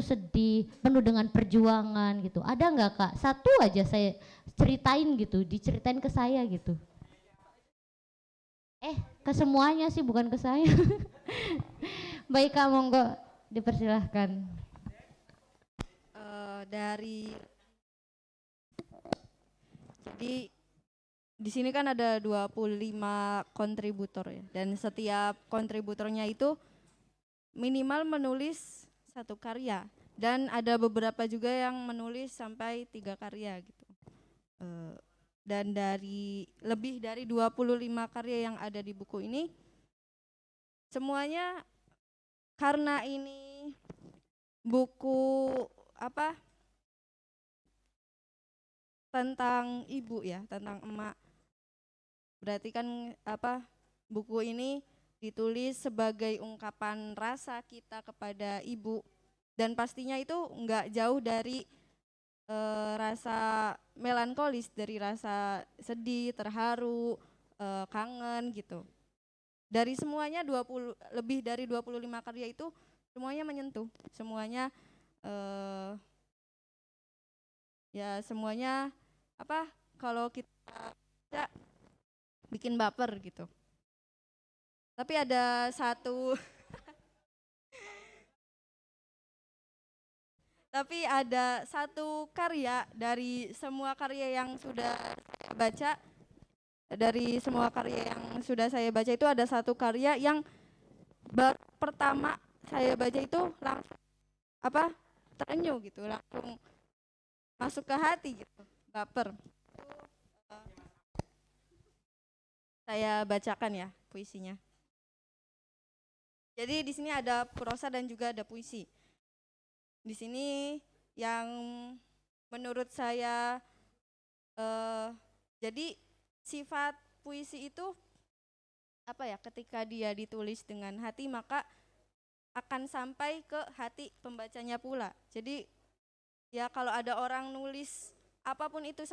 sedih penuh dengan perjuangan gitu, ada nggak Kak? Satu aja saya ceritain gitu, diceritain ke saya gitu. Ke semuanya sih bukan ke saya. Baik Kak, monggo dipersilahkan. Jadi di sini kan ada 25 kontributor ya, dan setiap kontributornya itu minimal menulis satu karya, dan ada beberapa juga yang menulis sampai 3 karya gitu. Dan dari lebih dari 25 karya yang ada di buku ini, semuanya karena ini buku apa tentang ibu ya, tentang emak. Berarti kan apa buku ini ditulis sebagai ungkapan rasa kita kepada ibu, dan pastinya itu nggak jauh dari rasa melankolis, dari rasa sedih, terharu, kangen gitu. Dari semuanya lebih dari 25 karya itu semuanya menyentuh, semuanya ya semuanya apa kalau kita bikin baper gitu. Tapi ada satu Tapi ada satu karya dari semua karya yang sudah saya baca, dari semua karya yang sudah saya baca itu ada satu karya yang pertama saya baca itu langsung terenyuh gitu, langsung masuk ke hati gitu, baper. Saya bacakan ya puisinya. Jadi di sini ada prosa dan juga ada puisi. Di sini yang menurut saya jadi sifat puisi itu ketika dia ditulis dengan hati maka akan sampai ke hati pembacanya pula. Jadi ya kalau ada orang nulis apapun itu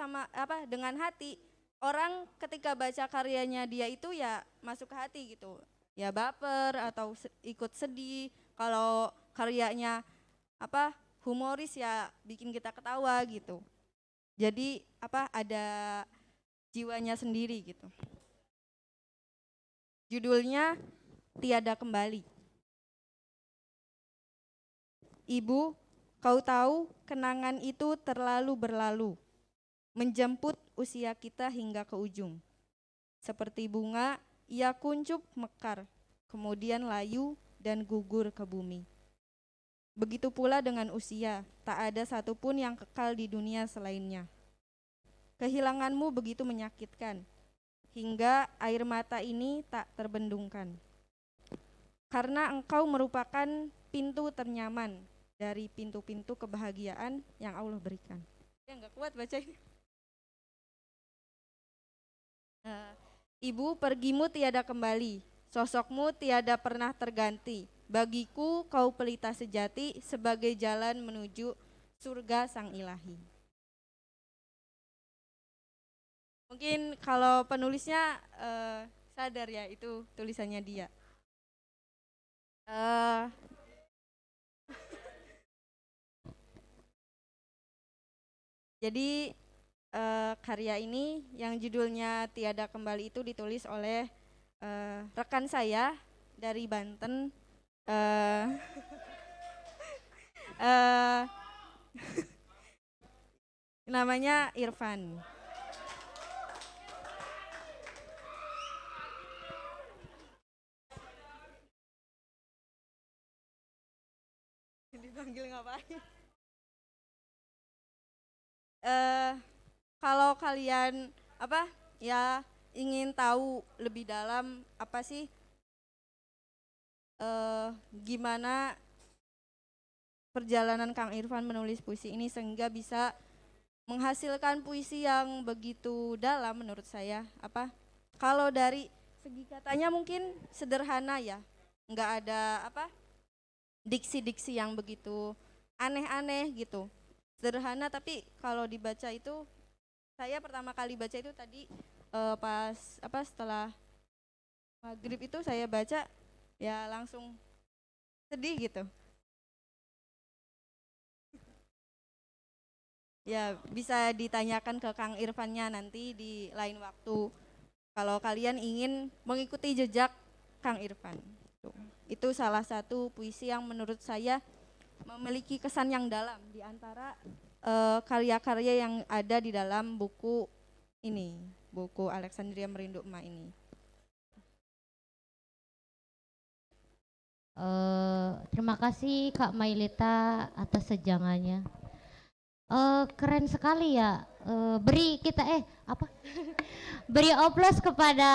dengan hati, orang ketika baca karyanya dia itu ya masuk ke hati gitu. Ya baper atau ikut sedih. Kalau karyanya humoris ya bikin kita ketawa gitu. Jadi ada jiwanya sendiri gitu. Judulnya Tiada Kembali. Ibu, kau tahu kenangan itu terlalu berlalu, menjemput usia kita hingga ke ujung. Seperti bunga, ia kuncup mekar, kemudian layu dan gugur ke bumi. Begitu pula dengan usia, tak ada satupun yang kekal di dunia selainnya. Kehilanganmu begitu menyakitkan, hingga air mata ini tak terbendungkan. Karena engkau merupakan pintu ternyaman dari pintu-pintu kebahagiaan yang Allah berikan. Ya nggak kuat baca ini. Ibu, pergimu tiada kembali, sosokmu tiada pernah terganti. Bagiku kau pelita sejati sebagai jalan menuju surga sang ilahi. Mungkin kalau penulisnya sadar ya itu tulisannya dia. Jadi karya ini yang judulnya Tiada Kembali itu ditulis oleh rekan saya dari Banten. Namanya Irfan. Dipanggil ngapain? Kalau kalian ingin tahu lebih dalam apa sih gimana perjalanan Kang Irfan menulis puisi ini sehingga bisa menghasilkan puisi yang begitu dalam menurut saya. Kalau dari segi katanya mungkin sederhana ya, nggak ada diksi-diksi yang begitu aneh-aneh gitu, sederhana. Tapi kalau dibaca itu, saya pertama kali baca itu tadi pas setelah maghrib itu saya baca ya langsung sedih gitu. Ya bisa ditanyakan ke Kang Irfannya nanti di lain waktu kalau kalian ingin mengikuti jejak Kang Irfan. Itu salah satu puisi yang menurut saya memiliki kesan yang dalam di antara karya-karya yang ada di dalam buku ini, buku Alexandria Merindu Emak ini. Terima kasih Kak Mailita atas sejangannya. Keren sekali ya. Beri kita beri oplos kepada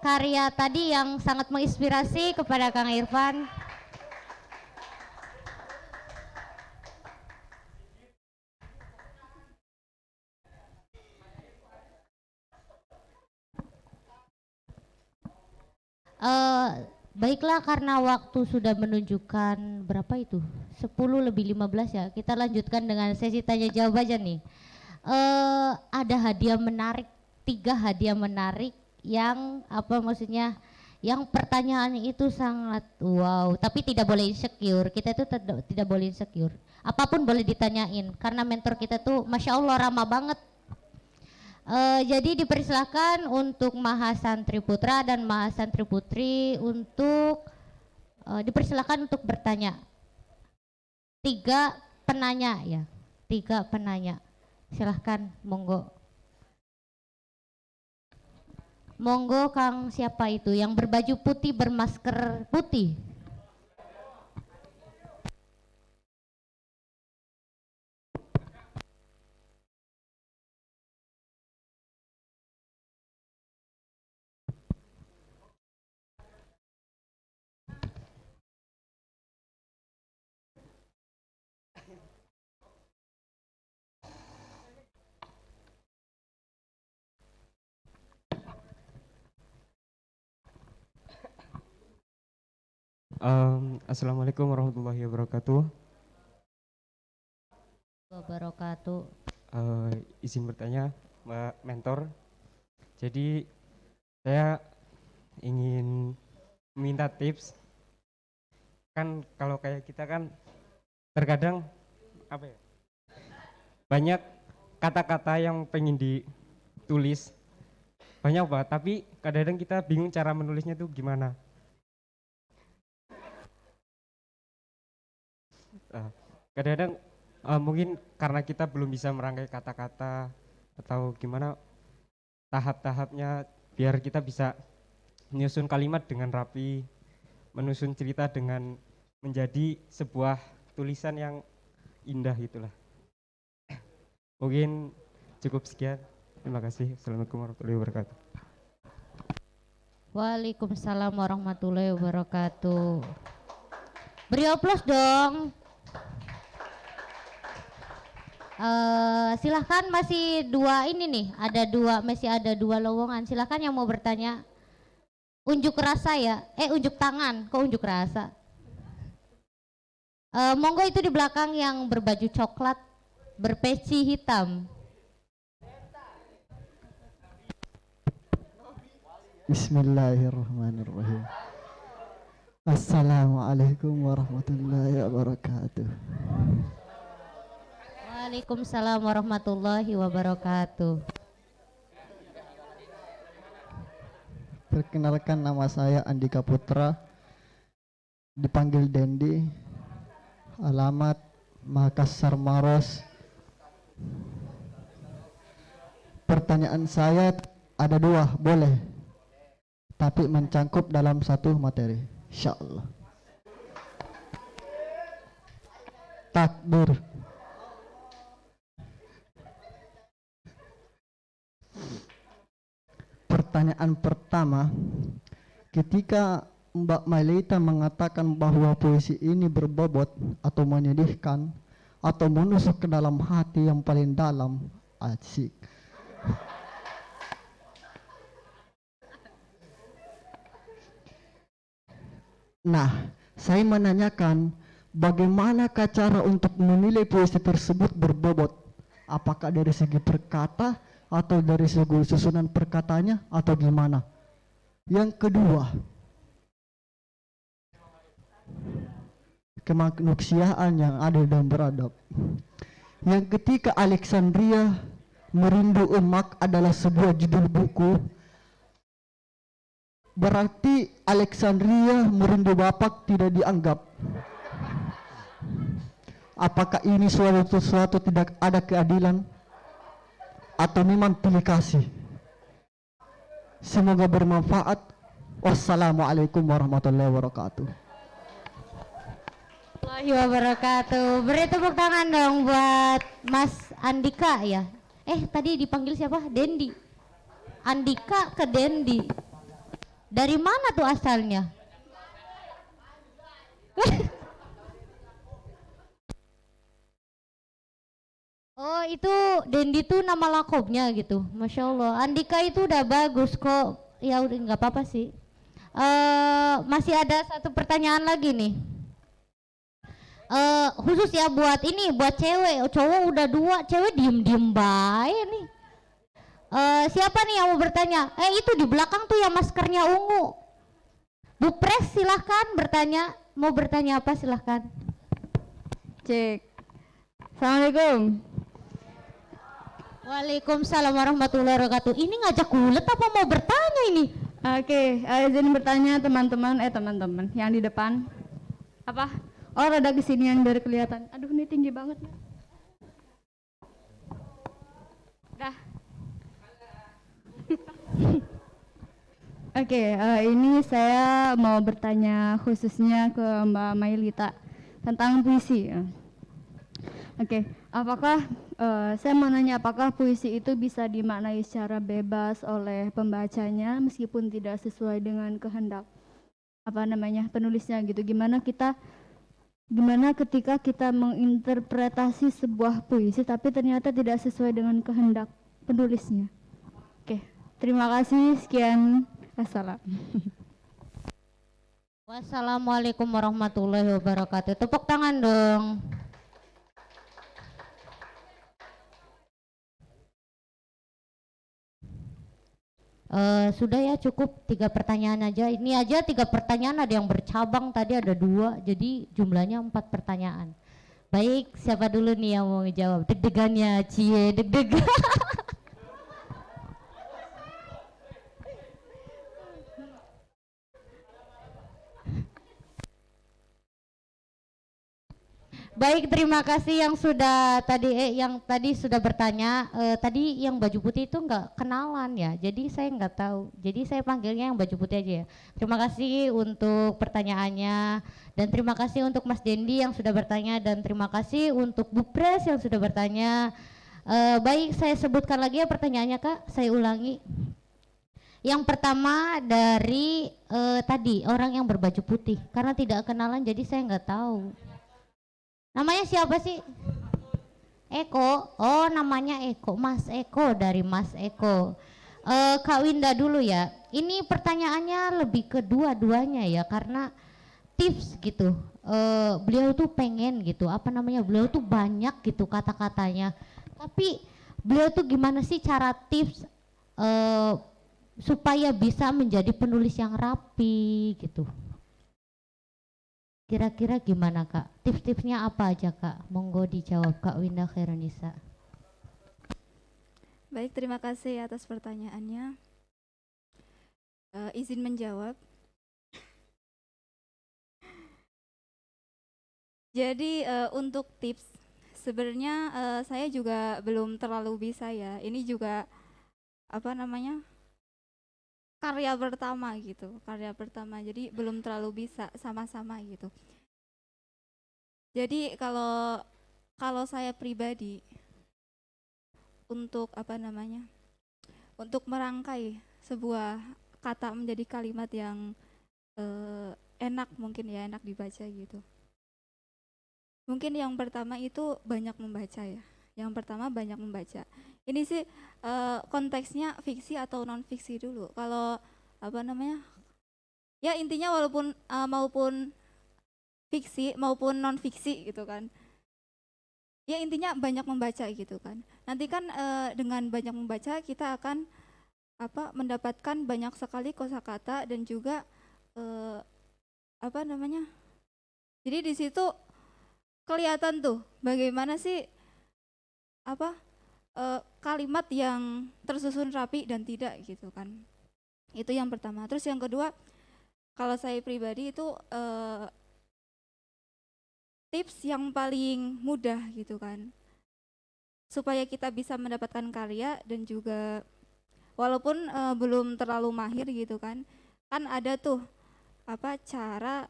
karya tadi yang sangat menginspirasi kepada Kang Irfan. Baiklah, karena waktu sudah menunjukkan berapa itu? 10:15 ya. Kita lanjutkan dengan sesi tanya jawab aja nih. Ada hadiah menarik, 3 hadiah menarik yang maksudnya yang pertanyaannya itu sangat wow, tapi tidak boleh insecure. Kita itu tidak boleh insecure. Apapun boleh ditanyain karena mentor kita tuh Masya Allah ramah banget. Jadi dipersilakan untuk Mahasantri Putra dan Mahasantri Putri untuk dipersilakan untuk bertanya. 3 penanya ya. 3 penanya. Silahkan, monggo. Monggo Kang, siapa itu yang berbaju putih bermasker putih? Assalamualaikum warahmatullahi wabarakatuh. Wabarakatuh. Izin bertanya, Mbak Mentor. Jadi saya ingin minta tips. Kan kalau kayak kita kan terkadang apa ya? Banyak kata-kata yang pengen ditulis. Banyak banget, tapi kadang-kadang kita bingung cara menulisnya tuh gimana. Kadang-kadang mungkin karena kita belum bisa merangkai kata-kata atau gimana tahap-tahapnya biar kita bisa menyusun kalimat dengan rapi, menyusun cerita dengan menjadi sebuah tulisan yang indah itulah. Mungkin cukup sekian. Terima kasih. Assalamualaikum warahmatullahi wabarakatuh. Waalaikumsalam warahmatullahi wabarakatuh. Beri aplaus dong. Silahkan, masih 2 ini nih, masih ada 2 lowongan. Silahkan yang mau bertanya. Unjuk rasa ya, unjuk tangan, kok unjuk rasa? Monggo itu di belakang yang berbaju coklat, berpeci hitam. Bismillahirrahmanirrahim. Assalamualaikum warahmatullahi wabarakatuh. Waalaikumsalam warahmatullahi wabarakatuh. Perkenalkan, nama saya Andika Putra, dipanggil Dendi, alamat Makassar Maros. Pertanyaan saya ada 2, boleh, tapi mencangkup dalam satu materi, insyaallah. Takbir. Pertanyaan pertama, ketika Mbak Mailita mengatakan bahwa puisi ini berbobot atau menyedihkan atau menusuk ke dalam hati yang paling dalam, asik. Nah, saya menanyakan bagaimanakah cara untuk menilai puisi tersebut berbobot? Apakah dari segi perkata atau dari segi susunan perkatanya atau gimana? Yang kedua, kemanusiaan yang adil dan beradab. Yang ketika Alexandria Merindu Emak adalah sebuah judul buku, berarti Alexandria Merindu Bapak tidak dianggap. Apakah ini suatu tidak ada keadilan atau memang pilih kasih? Semoga bermanfaat. Wassalamualaikum warahmatullahi wabarakatuh. Warahmatullahi wabarakatuh. Beri tepuk tangan dong buat Mas Andika ya. Tadi dipanggil siapa? Dendi. Andika ke Dendi. Dari mana tuh asalnya? Oh, itu Dendi tuh nama lakopnya gitu. Masya Allah. Andika itu udah bagus kok. Ya udah nggak apa-apa sih. Masih ada 1 pertanyaan lagi nih. Khusus ya buat cewek. Cowok udah 2, cewek diem-diem baik nih. Siapa nih yang mau bertanya? Itu di belakang tuh yang maskernya ungu. Bu Pres silahkan bertanya. Mau bertanya apa silahkan. Cek. Assalamualaikum. Waalaikumsalam warahmatullahi wabarakatuh. Ini ngajak ulet apa mau bertanya ini? Oke, izin bertanya teman-teman yang di depan. Apa? Oh, rada ke sini yang dari kelihatan. Aduh, ini tinggi banget ya. Dah. Oke, ini saya mau bertanya khususnya ke Mbak Mailita tentang puisi. Oke, apakah saya mau nanya apakah puisi itu bisa dimaknai secara bebas oleh pembacanya meskipun tidak sesuai dengan kehendak penulisnya gitu. Gimana ketika kita menginterpretasi sebuah puisi tapi ternyata tidak sesuai dengan kehendak penulisnya. Oke, terima kasih. Sekian. Assalam. Wassalamualaikum warahmatullahi wabarakatuh. Tepuk tangan dong. Sudah ya, cukup 3 pertanyaan aja. Ini aja 3 pertanyaan, ada yang bercabang, tadi ada 2, jadi jumlahnya 4 pertanyaan. Baik, siapa dulu nih yang mau ngejawab? Deg-degannya, cie, deg-degan. Baik, terima kasih yang tadi sudah bertanya. Tadi yang baju putih itu nggak kenalan ya, jadi saya nggak tahu. Jadi saya panggilnya yang baju putih aja ya. Terima kasih untuk pertanyaannya, dan terima kasih untuk Mas Dendi yang sudah bertanya, dan terima kasih untuk Bu Pres yang sudah bertanya. Baik, saya sebutkan lagi ya pertanyaannya Kak, saya ulangi. Yang pertama dari tadi orang yang berbaju putih, karena tidak kenalan jadi saya nggak tahu. Namanya siapa sih? Eko. Oh, namanya Eko. Mas Eko, dari Mas Eko. Kak Winda dulu ya. Ini pertanyaannya lebih ke dua-duanya ya, karena tips gitu. Beliau tuh pengen gitu, beliau tuh banyak gitu kata-katanya. Tapi beliau tuh gimana sih cara tips supaya bisa menjadi penulis yang rapi gitu. Kira-kira gimana Kak? Tips-tipsnya apa aja Kak? Monggo dijawab Kak Winda Khairunisa. Baik, terima kasih atas pertanyaannya. Izin menjawab. Jadi untuk tips, sebenarnya saya juga belum terlalu bisa ya. Ini juga karya pertama, jadi belum terlalu bisa sama-sama gitu. Jadi kalau saya pribadi untuk untuk merangkai sebuah kata menjadi kalimat yang enak dibaca gitu. Mungkin yang pertama itu banyak membaca ya. Yang pertama banyak membaca. Ini sih konteksnya fiksi atau non fiksi dulu. Kalau ya intinya walaupun maupun fiksi maupun non fiksi gitu kan. Ya intinya banyak membaca gitu kan. Nanti kan dengan banyak membaca kita akan mendapatkan banyak sekali kosakata dan juga jadi di situ kelihatan tuh bagaimana sih kalimat yang tersusun rapi dan tidak gitu kan. Itu yang pertama. Terus yang kedua, kalau saya pribadi itu tips yang paling mudah gitu kan, supaya kita bisa mendapatkan karya dan juga walaupun belum terlalu mahir gitu kan ada tuh cara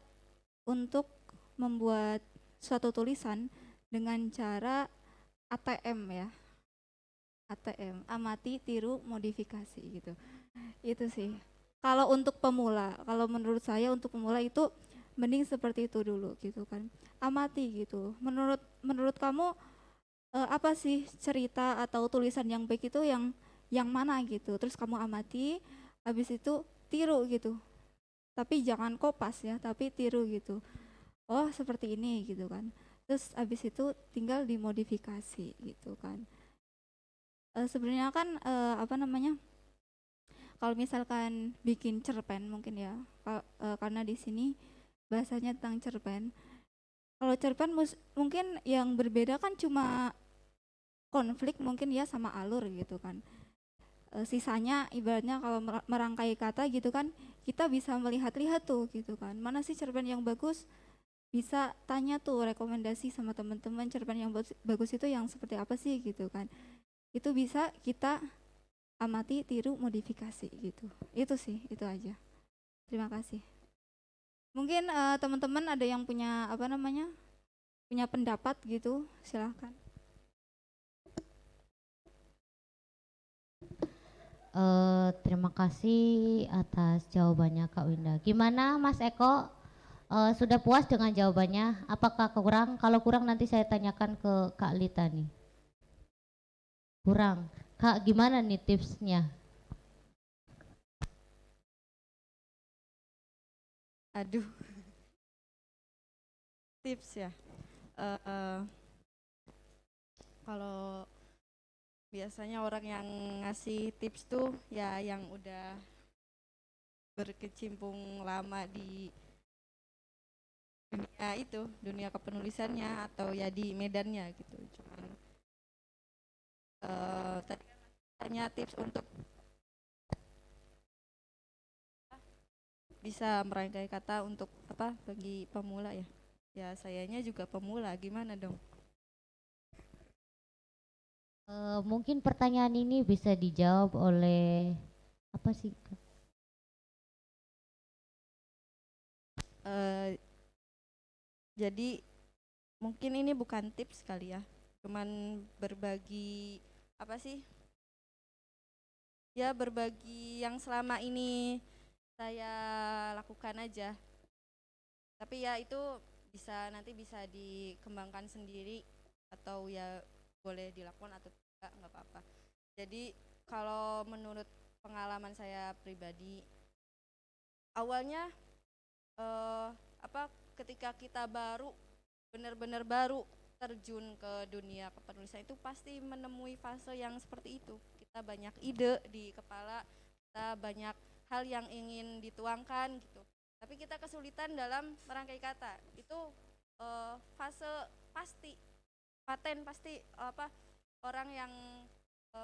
untuk membuat suatu tulisan dengan cara ATM ya. ATM, amati, tiru, modifikasi gitu. Itu sih. Kalau untuk pemula, kalau menurut saya untuk pemula itu mending seperti itu dulu gitu kan. Amati gitu. Menurut kamu apa sih cerita atau tulisan yang baik itu yang mana gitu. Terus kamu amati, habis itu tiru gitu. Tapi jangan kopas ya, tapi tiru gitu. Oh, seperti ini gitu kan. Terus habis itu tinggal dimodifikasi gitu kan. Sebenarnya kan kalau misalkan bikin cerpen mungkin ya, karena di sini bahasanya tentang cerpen. Kalau cerpen mungkin yang berbeda kan cuma konflik mungkin ya sama alur gitu kan. Sisanya ibaratnya kalau merangkai kata gitu kan, kita bisa melihat-lihat tuh gitu kan. Mana sih cerpen yang bagus? bisa tanya tuh rekomendasi sama teman-teman cerpen yang bagus itu yang seperti apa sih gitu kan. Itu bisa kita amati, tiru, modifikasi gitu. Itu sih, itu aja. Terima kasih. Mungkin teman-teman ada yang punya apa namanya? Punya pendapat gitu, silahkan. Terima kasih atas jawabannya Kak Winda. Gimana Mas Eko? Sudah puas dengan jawabannya? Apakah kurang? Kalau kurang nanti saya tanyakan ke Kak Lita nih. Kurang. Kak, gimana nih tipsnya? Aduh, tips ya. Kalau biasanya orang yang ngasih tips tuh ya yang udah berkecimpung lama di dunia itu, dunia kepenulisannya atau ya di medannya gitu. Cuman tadi kan tanya tips untuk bisa merangkai kata untuk apa bagi pemula ya. Ya sayanya juga pemula, gimana dong? Mungkin pertanyaan ini bisa dijawab oleh apa sih Kak? Eh, jadi mungkin ini bukan tips kali ya, cuman berbagi apa sih? Ya berbagi yang selama ini saya lakukan aja. Tapi ya itu nanti bisa dikembangkan sendiri atau ya boleh dilakukan atau nggak apa-apa. Jadi kalau menurut pengalaman saya pribadi, awalnya apa ketika kita benar-benar baru terjun ke dunia kepenulisan itu pasti menemui fase yang seperti itu. Kita banyak ide di kepala, kita banyak hal yang ingin dituangkan gitu. Tapi kita kesulitan dalam merangkai kata. Itu fase pasti pasti apa orang yang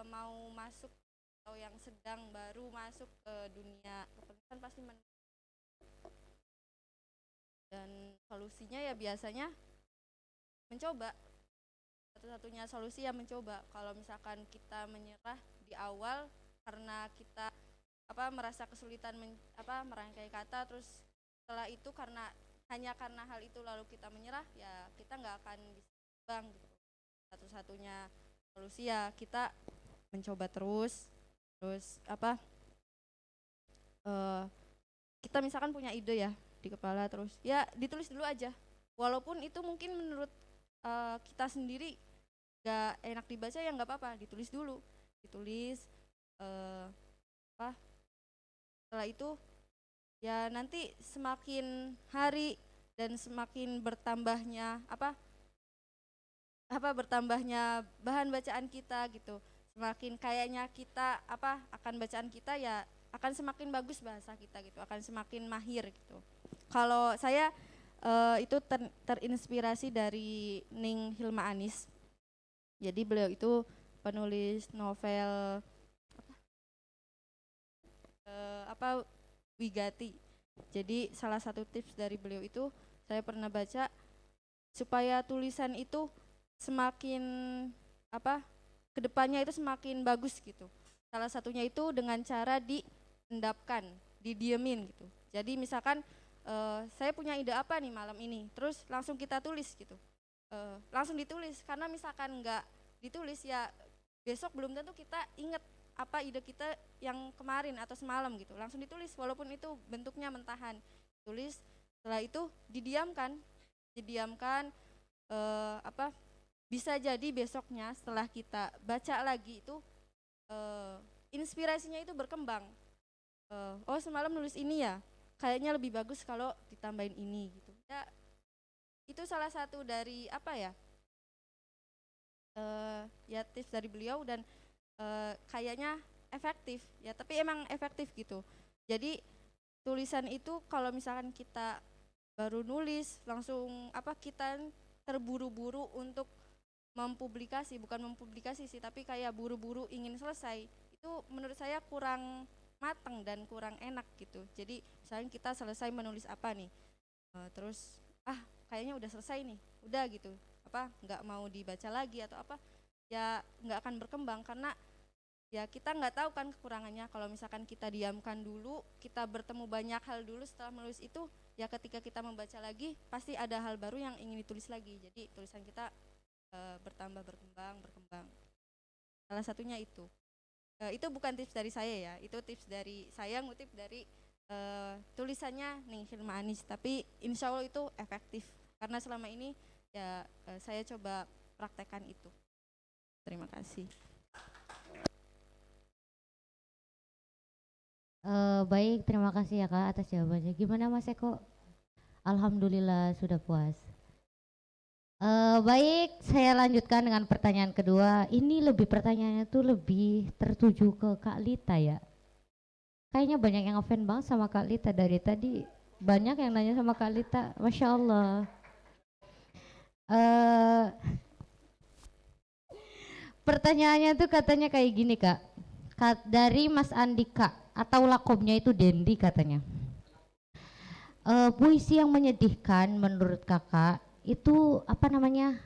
mau masuk atau yang sedang baru masuk ke dunia kepenulisan pasti dan solusinya ya biasanya mencoba. Satu-satunya solusi ya mencoba. Kalau misalkan kita menyerah di awal karena kita merasa kesulitan merangkai kata, terus setelah itu hanya karena hal itu lalu kita menyerah, ya kita nggak akan bisa bang gitu. Satu-satunya solusi ya kita mencoba terus kita misalkan punya ide ya di kepala, terus ya ditulis dulu aja, walaupun itu mungkin menurut kita sendiri gak enak dibaca, ya nggak apa-apa, ditulis dulu, setelah itu ya nanti semakin hari dan semakin bertambahnya bahan bacaan kita gitu, semakin kayaknya kita akan bacaan kita ya akan semakin bagus bahasa kita gitu, akan semakin mahir gitu. Kalau saya itu terinspirasi dari Ning Hilma Anis. Jadi beliau itu penulis novel Wigati. Jadi salah satu tips dari beliau itu saya pernah baca, supaya tulisan itu semakin kedepannya itu semakin bagus gitu. Salah satunya itu dengan cara diendapkan, didiemin gitu. Jadi misalkan saya punya ide apa nih malam ini, terus langsung kita tulis gitu, langsung ditulis, karena misalkan nggak ditulis ya besok belum tentu kita inget apa ide kita yang kemarin atau semalam gitu. Langsung ditulis walaupun itu bentuknya mentahan, tulis, setelah itu didiamkan bisa jadi besoknya setelah kita baca lagi itu inspirasinya itu berkembang. Oh semalam nulis ini ya, kayaknya lebih bagus kalau ditambahin ini gitu. Ya itu salah satu dari ya tips dari beliau, dan kayaknya efektif ya, tapi emang efektif gitu. Jadi tulisan itu kalau misalkan kita baru nulis langsung kita terburu-buru untuk bukan mempublikasi sih, tapi kayak buru-buru ingin selesai, itu menurut saya kurang matang dan kurang enak gitu. Jadi misalnya kita selesai menulis apa nih, terus kayaknya udah selesai nih, udah gitu, apa nggak mau dibaca lagi atau apa, ya nggak akan berkembang karena ya kita nggak tahu kan kekurangannya. Kalau misalkan kita diamkan dulu, kita bertemu banyak hal dulu setelah menulis itu, ya ketika kita membaca lagi pasti ada hal baru yang ingin ditulis lagi. Jadi tulisan kita bertambah, berkembang. Salah satunya itu. Itu bukan tips dari saya ya, itu tips dari saya ngutip dari tulisannya Ning Hilma Anis. Tapi insya Allah itu efektif karena selama ini ya saya coba praktekkan itu. Terima kasih. Baik, terima kasih ya Kak atas jawabannya. Gimana Mas Eko? Alhamdulillah sudah puas. Baik, saya lanjutkan dengan pertanyaan kedua. Ini pertanyaannya tuh lebih tertuju ke Kak Lita ya. Kayaknya banyak yang ngefan banget sama Kak Lita dari tadi. Banyak yang nanya sama Kak Lita, Masya Allah. Pertanyaannya tuh katanya kayak gini Kak. Dari Mas Andika atau lakomnya itu Dendi katanya. Puisi yang menyedihkan menurut kakak itu apa namanya?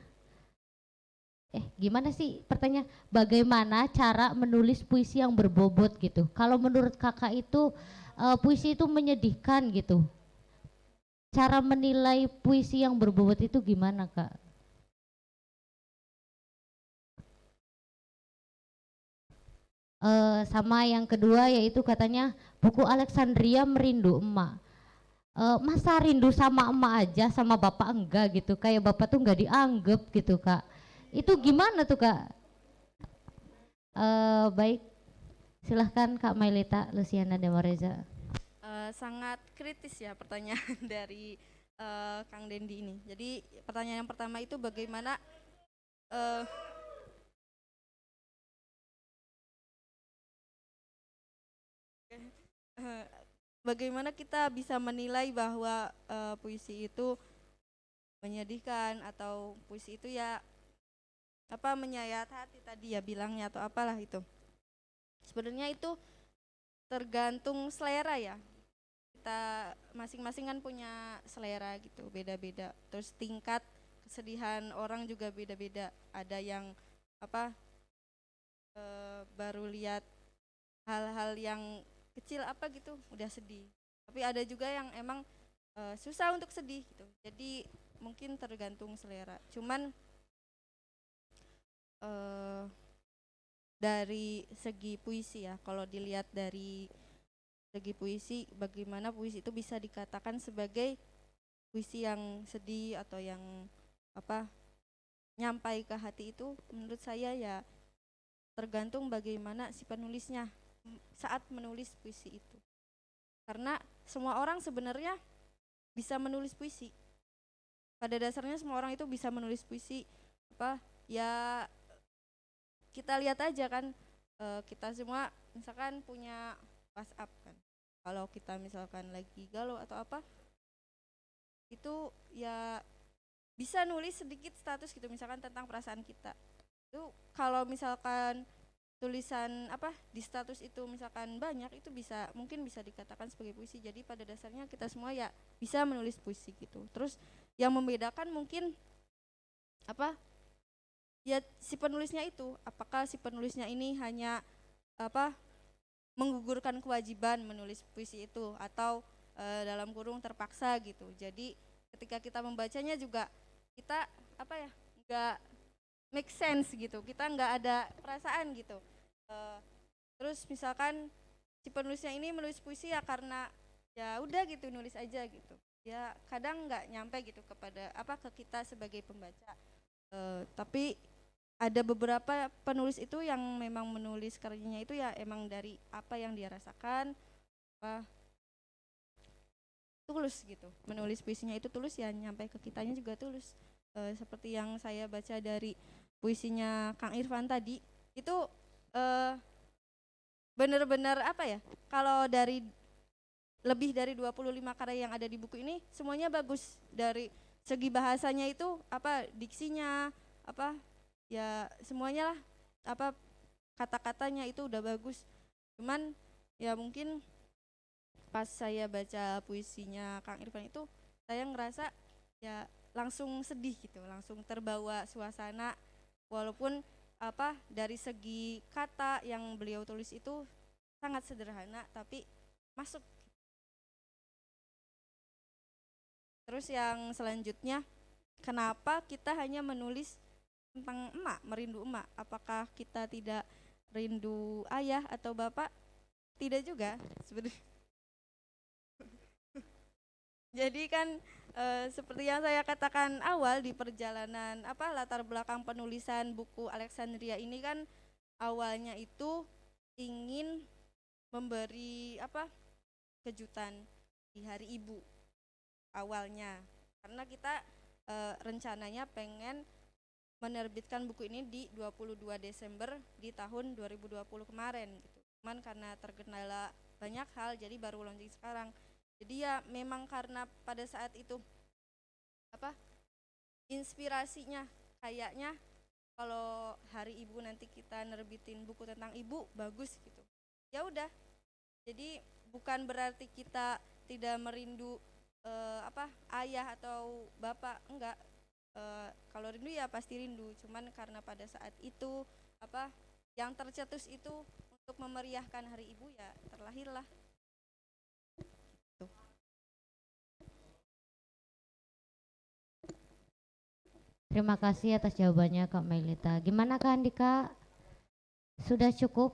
Gimana sih pertanyaan? Bagaimana cara menulis puisi yang berbobot gitu? Kalau menurut kakak itu puisi itu menyedihkan gitu. Cara menilai puisi yang berbobot itu gimana kak? Sama yang kedua yaitu katanya buku Alexandria Merindu Emak. Masa rindu sama emak aja sama bapak enggak gitu, kayak bapak tuh nggak dianggap gitu kak, itu gimana tuh kak? Baik, silahkan Kak Mailita Luciana Demoreza. Sangat kritis ya pertanyaan dari Kang Dendi ini. Jadi pertanyaan yang pertama itu bagaimana bagaimana kita bisa menilai bahwa puisi itu menyedihkan atau puisi itu ya apa menyayat hati tadi ya bilangnya atau apalah itu. Sebenarnya itu tergantung selera ya. Kita masing-masing kan punya selera gitu, beda-beda. Terus tingkat kesedihan orang juga beda-beda. Ada yang apa baru lihat hal-hal yang kecil apa gitu udah sedih. Tapi ada juga yang emang susah untuk sedih gitu. Jadi mungkin tergantung selera. Cuman dari segi puisi ya, kalau dilihat dari segi puisi, bagaimana puisi itu bisa dikatakan sebagai puisi yang sedih atau yang apa nyampai ke hati itu, menurut saya ya tergantung bagaimana si penulisnya saat menulis puisi itu. Karena semua orang sebenarnya bisa menulis puisi. Pada dasarnya semua orang itu bisa menulis puisi. Apa ya kita lihat aja kan, kita semua misalkan punya WhatsApp kan. Kalau kita misalkan lagi galau atau apa, itu ya bisa nulis sedikit status gitu misalkan tentang perasaan kita. Itu kalau misalkan tulisan apa di status itu misalkan banyak, itu bisa mungkin bisa dikatakan sebagai puisi. Jadi pada dasarnya kita semua ya bisa menulis puisi gitu. Terus yang membedakan mungkin apa ya si penulisnya itu, apakah si penulisnya ini hanya apa menggugurkan kewajiban menulis puisi itu atau dalam kurung terpaksa gitu. Jadi ketika kita membacanya juga kita apa ya nggak make sense gitu, kita nggak ada perasaan gitu. Terus misalkan si penulisnya ini menulis puisi ya karena ya udah gitu nulis aja gitu, ya kadang nggak nyampe gitu kepada apa ke kita sebagai pembaca. Tapi ada beberapa penulis itu yang memang menulis karyanya itu ya emang dari apa yang dia rasakan, apa tulus gitu, menulis puisinya itu tulus ya nyampe ke kitanya juga tulus. Seperti yang saya baca dari puisinya Kang Irfan tadi itu benar-benar apa ya, kalau dari lebih dari 25 karya yang ada di buku ini semuanya bagus. Dari segi bahasanya itu apa diksinya apa ya semuanya lah, apa kata-katanya itu udah bagus. Cuman ya mungkin pas saya baca puisinya Kang Irfan itu saya ngerasa ya langsung sedih gitu, langsung terbawa suasana, walaupun dari segi kata yang beliau tulis itu sangat sederhana tapi masuk. Terus yang selanjutnya, kenapa kita hanya menulis tentang emak, merindu emak? Apakah kita tidak rindu ayah atau bapak? Tidak juga sebenarnya. Jadi kan seperti yang saya katakan awal di perjalanan latar belakang penulisan buku Alexandria ini kan awalnya itu ingin memberi kejutan di hari ibu awalnya, karena kita rencananya pengen menerbitkan buku ini di 22 Desember di tahun 2020 kemarin gitu. Cuman karena terkendala banyak hal jadi baru launching sekarang. Jadi ya memang karena pada saat itu inspirasinya kayaknya kalau hari ibu nanti kita nerbitin buku tentang ibu bagus gitu. Ya udah. Jadi bukan berarti kita tidak merindu ayah atau bapak, enggak. Kalau rindu ya pasti rindu, cuman karena pada saat itu yang tercetus itu untuk memeriahkan hari ibu ya terlahirlah. Terima kasih atas jawabannya Kak Mailita. Gimana Kak Andika? Sudah cukup?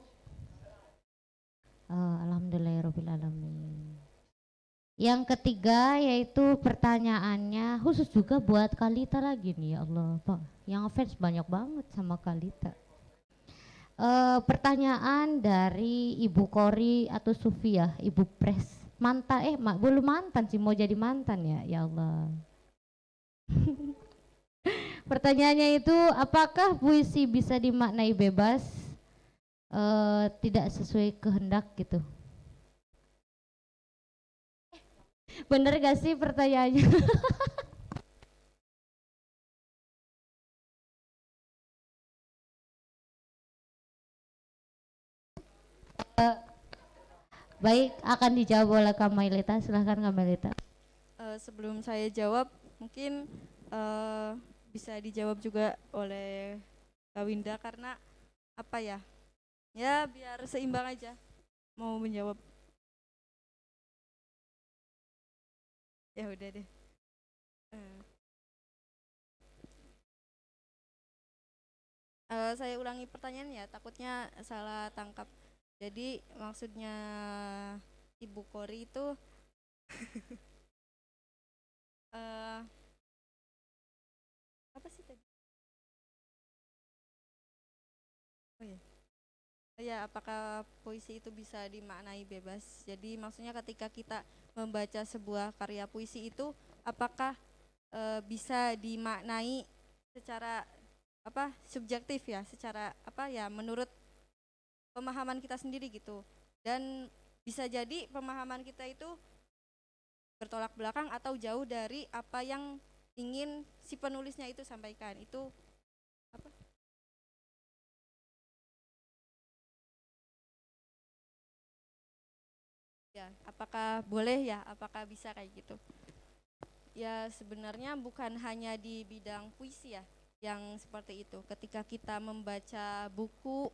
Alhamdulillahirrahmanirrahim. Yang ketiga yaitu pertanyaannya khusus juga buat Kalita lagi nih, ya Allah Pak. Yang fans banyak banget sama Kalita. Pertanyaan dari Ibu Kori atau Sufia, Ibu Pres. Belum mantan sih, mau jadi mantan ya, ya Allah. Pertanyaannya itu, apakah puisi bisa dimaknai bebas, tidak sesuai kehendak gitu? Bener gak sih pertanyaannya? Baik, akan dijawab oleh Kak Mailita. Silahkan Kak Mailita. Sebelum saya jawab, mungkin bisa dijawab juga oleh Kak Winda, karena ya biar seimbang aja mau menjawab. Ya udah deh. Saya ulangi pertanyaan ya, takutnya salah tangkap. Jadi maksudnya Ibu Kori itu apa sih tadi? Oh ya. Ya, apakah puisi itu bisa dimaknai bebas? Jadi maksudnya ketika kita membaca sebuah karya puisi itu, apakah bisa dimaknai secara subjektif ya, secara menurut pemahaman kita sendiri gitu. Dan bisa jadi pemahaman kita itu bertolak belakang atau jauh dari apa yang ingin si penulisnya itu sampaikan. Itu ya, apakah boleh ya, apakah bisa kayak gitu? Ya sebenarnya bukan hanya di bidang puisi ya yang seperti itu. Ketika kita membaca buku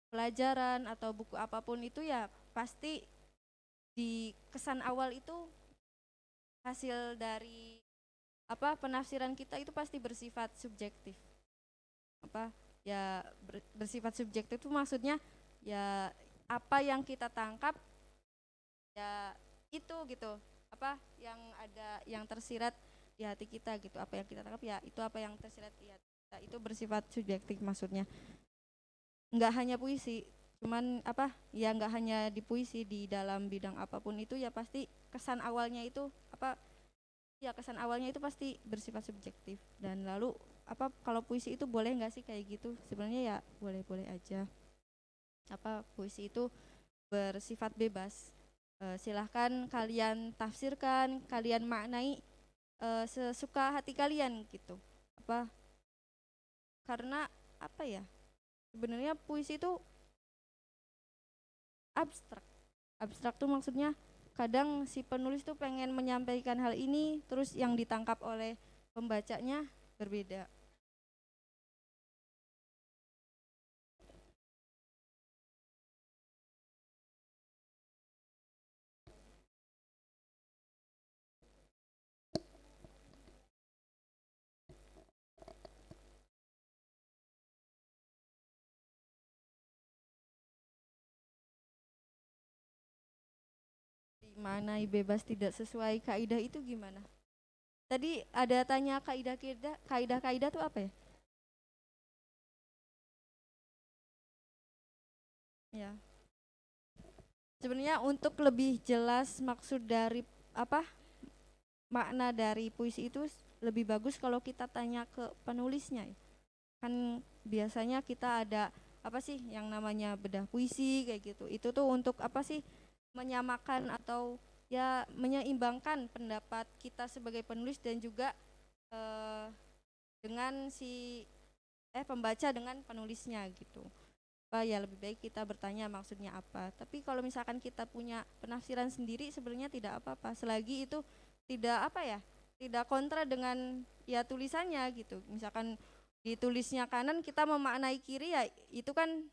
pelajaran atau buku apapun itu ya pasti di kesan awal itu hasil dari penafsiran kita itu pasti bersifat subjektif. Bersifat subjektif itu maksudnya ya apa yang kita tangkap ya itu gitu, yang ada yang tersirat di hati kita gitu, apa yang kita tangkap ya itu apa yang tersirat di hati kita, itu bersifat subjektif. Maksudnya nggak hanya puisi, cuman nggak hanya di puisi, di dalam bidang apapun itu ya pasti kesan awalnya itu kesan awalnya itu pasti bersifat subjektif. Dan lalu kalau puisi itu boleh nggak sih kayak gitu? Sebenarnya ya boleh-boleh aja. Puisi itu bersifat bebas. Silahkan kalian tafsirkan, kalian maknai sesuka hati kalian gitu. Karena sebenarnya puisi itu abstrak. Abstrak tuh maksudnya kadang si penulis tuh pengen menyampaikan hal ini, terus yang ditangkap oleh pembacanya berbeda. Dimaknai bebas tidak sesuai kaidah itu gimana? Tadi ada tanya kaidah itu apa ya? Ya. Sebenarnya untuk lebih jelas maksud dari apa makna dari puisi itu lebih bagus kalau kita tanya ke penulisnya ya. Kan biasanya kita ada apa sih yang namanya bedah puisi kayak gitu. Itu tuh untuk apa sih menyamakan atau ya menyeimbangkan pendapat kita sebagai penulis dan juga dengan si pembaca dengan penulisnya gitu. Apa ya lebih baik kita bertanya maksudnya apa. Tapi kalau misalkan kita punya penafsiran sendiri sebenarnya tidak apa-apa selagi itu tidak apa ya, tidak kontra dengan ya tulisannya gitu. Misalkan ditulisnya kanan kita memaknai kiri ya itu kan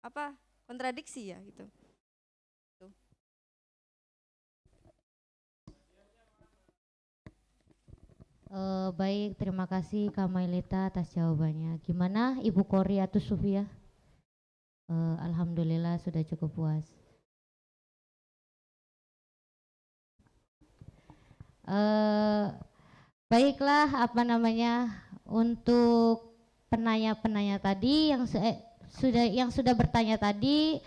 apa kontradiksi ya gitu. Baik, terima kasih Kak Mailita atas jawabannya. Gimana Ibu Kori atau Sufia? Alhamdulillah sudah cukup puas. Baiklah, apa namanya, untuk penanya-penanya tadi yang sudah bertanya tadi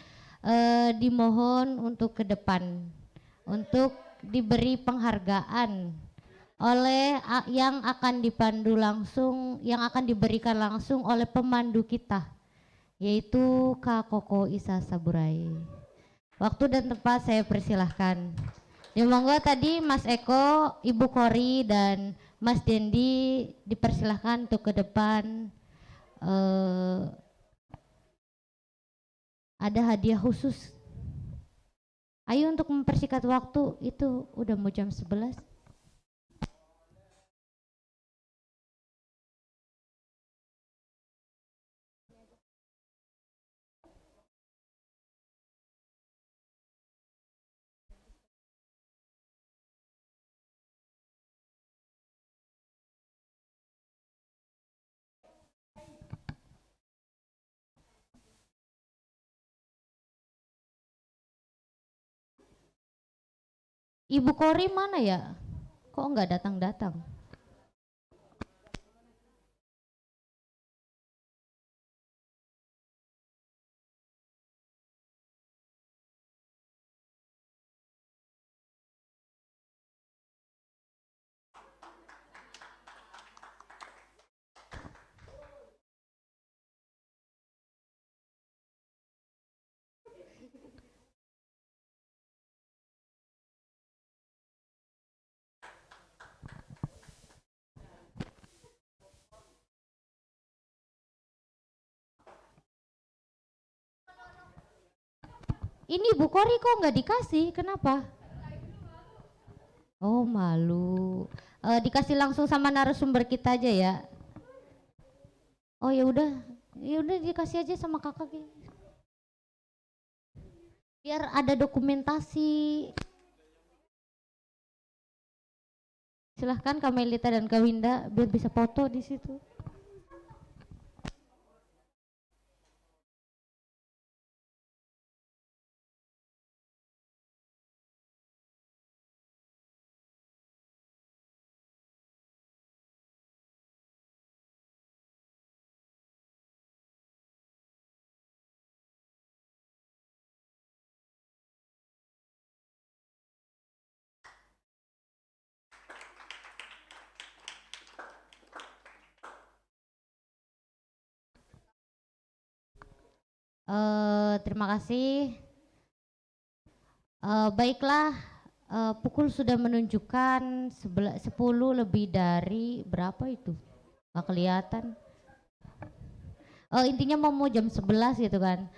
dimohon untuk ke depan untuk diberi penghargaan oleh yang akan diberikan langsung oleh pemandu kita, yaitu Kak Koko Isa Saburai. Waktu dan tempat saya persilahkan. Ya monggo tadi Mas Eko, Ibu Kori dan Mas Dendi dipersilahkan untuk ke depan. Ada hadiah khusus. Ayo untuk mempersingkat waktu, itu udah mau jam 11. Ibu Kori mana ya? Kok nggak datang-datang? Ini Bu Kori kok nggak dikasih? Kenapa? Oh malu. Dikasih langsung sama narasumber kita aja ya. Oh ya udah dikasih aja sama kakak. Biar ada dokumentasi. Silahkan Kak Melita dan Kak Winda biar bisa foto di situ. Terima kasih. Baiklah, pukul sudah menunjukkan 10 lebih dari berapa itu? Nggak kelihatan. Intinya mau jam 11 gitu kan.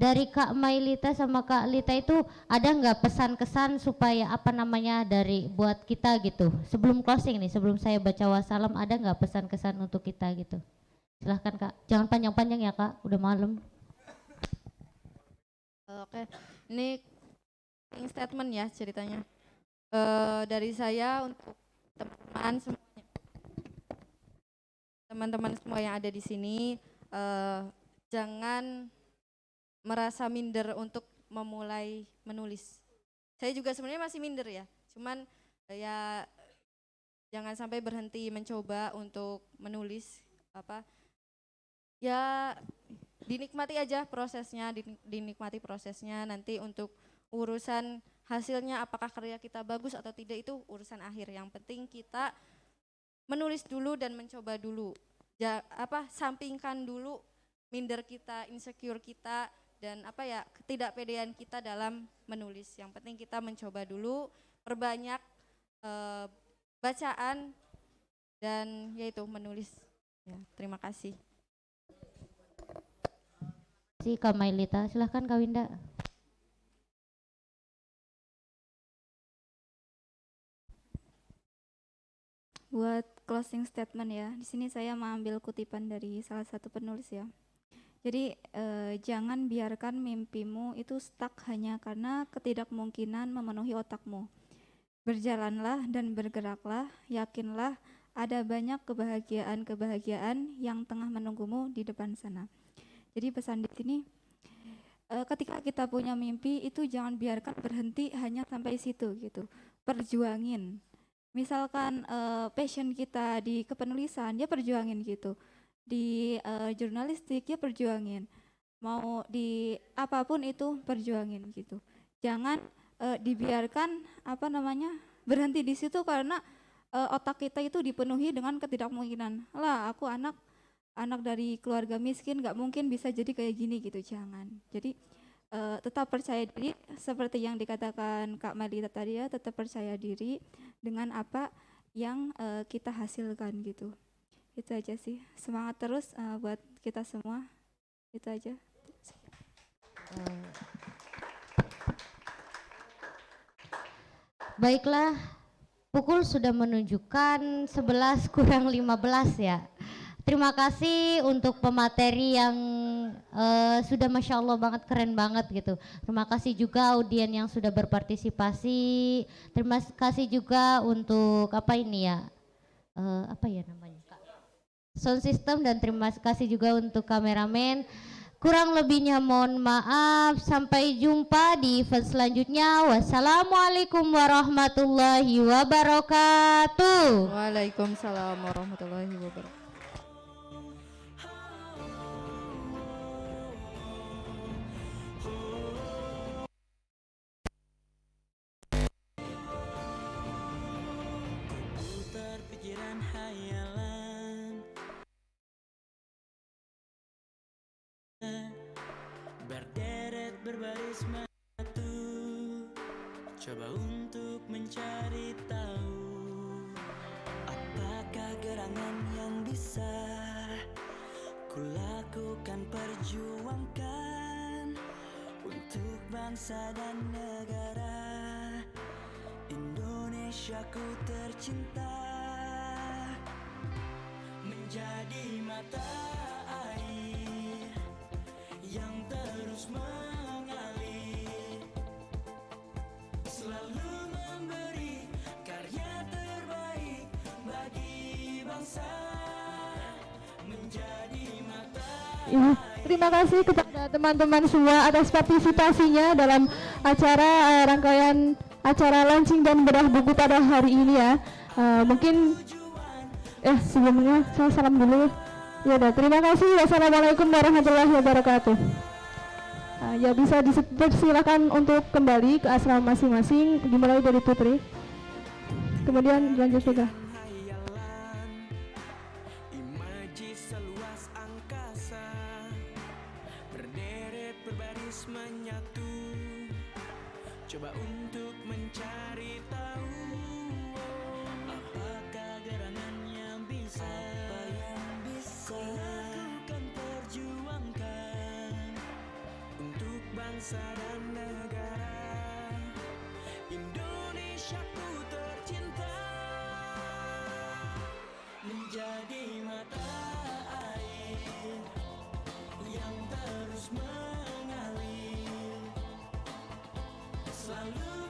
dari Kak Mailita sama Kak Lita itu ada nggak pesan-kesan supaya apa namanya dari buat kita gitu sebelum closing nih, sebelum saya baca wassalam, ada nggak pesan-kesan untuk kita gitu? Silahkan Kak, jangan panjang-panjang ya Kak, udah malam. Oke, ini closing statement ya ceritanya. Dari saya untuk teman-teman semuanya, teman-teman semua yang ada di sini, jangan merasa minder untuk memulai menulis. Saya juga sebenarnya masih minder ya, cuman ya jangan sampai berhenti mencoba untuk menulis apa. Ya dinikmati aja prosesnya, dinikmati prosesnya. Nanti untuk urusan hasilnya apakah karya kita bagus atau tidak itu urusan akhir. Yang penting kita menulis dulu dan mencoba dulu. Sampingkan dulu minder kita, insecure kita, dan ketidakpedean kita dalam menulis. Yang penting kita mencoba dulu, perbanyak bacaan dan yaitu menulis. Ya, terima kasih. Si Kak Mailita, silahkan Kak Winda. Buat closing statement ya, di sini saya mengambil kutipan dari salah satu penulis ya. Jadi jangan biarkan mimpimu itu stuck hanya karena ketidakmungkinan memenuhi otakmu. Berjalanlah dan bergeraklah, yakinlah ada banyak kebahagiaan-kebahagiaan yang tengah menunggumu di depan sana. Jadi pesan di sini, ketika kita punya mimpi itu jangan biarkan berhenti hanya sampai situ gitu. Perjuangin. Misalkan passion kita di kepenulisan, ya perjuangin gitu. Di jurnalistik, ya perjuangin. Mau di apapun itu perjuangin gitu. Jangan dibiarkan berhenti di situ karena otak kita itu dipenuhi dengan ketidakmungkinan. Lah, aku anak dari keluarga miskin, nggak mungkin bisa jadi kayak gini gitu. Jangan. Jadi tetap percaya diri seperti yang dikatakan Kak Malita tadi ya, tetap percaya diri dengan apa yang kita hasilkan gitu. Itu aja sih, semangat terus buat kita semua, itu aja. Baiklah, pukul sudah menunjukkan 11 kurang 15 ya. Terima kasih untuk pemateri yang sudah Masya Allah banget, keren banget gitu. Terima kasih juga audien yang sudah berpartisipasi. Terima kasih juga untuk sound system, dan terima kasih juga untuk kameramen. Kurang lebihnya mohon maaf. Sampai jumpa di event selanjutnya. Wassalamualaikum warahmatullahi wabarakatuh. Waalaikumsalam warahmatullahi wabarakatuh. Berderet berbaris matu, coba untuk mencari tahu apakah gerangan yang bisa kulakukan, perjuangkan untuk bangsa dan negara Indonesiaku tercinta, menjadi mata air yang terus mengalir, selalu memberi karya terbaik bagi bangsa, menjadi mata air. Terima kasih kepada teman-teman semua atas partisipasinya dalam acara rangkaian acara launching dan bedah buku pada hari ini ya. Mungkin sebelumnya saya salam dulu. Ya udah, terima kasih. Wassalamualaikum warahmatullahi wabarakatuh. Ya bisa dipersilakan untuk kembali ke asrama masing-masing, dimulai dari Putri. Kemudian lanjut juga. Imaji seluas angkasa, berderet berbaris menyatu, coba untuk mencari tahu apakah gerangan yang bisa kulakukan, perjuangkan bangsa dan negara. Indonesiaku tercinta, menjadi mata air yang terus mengalir, selalu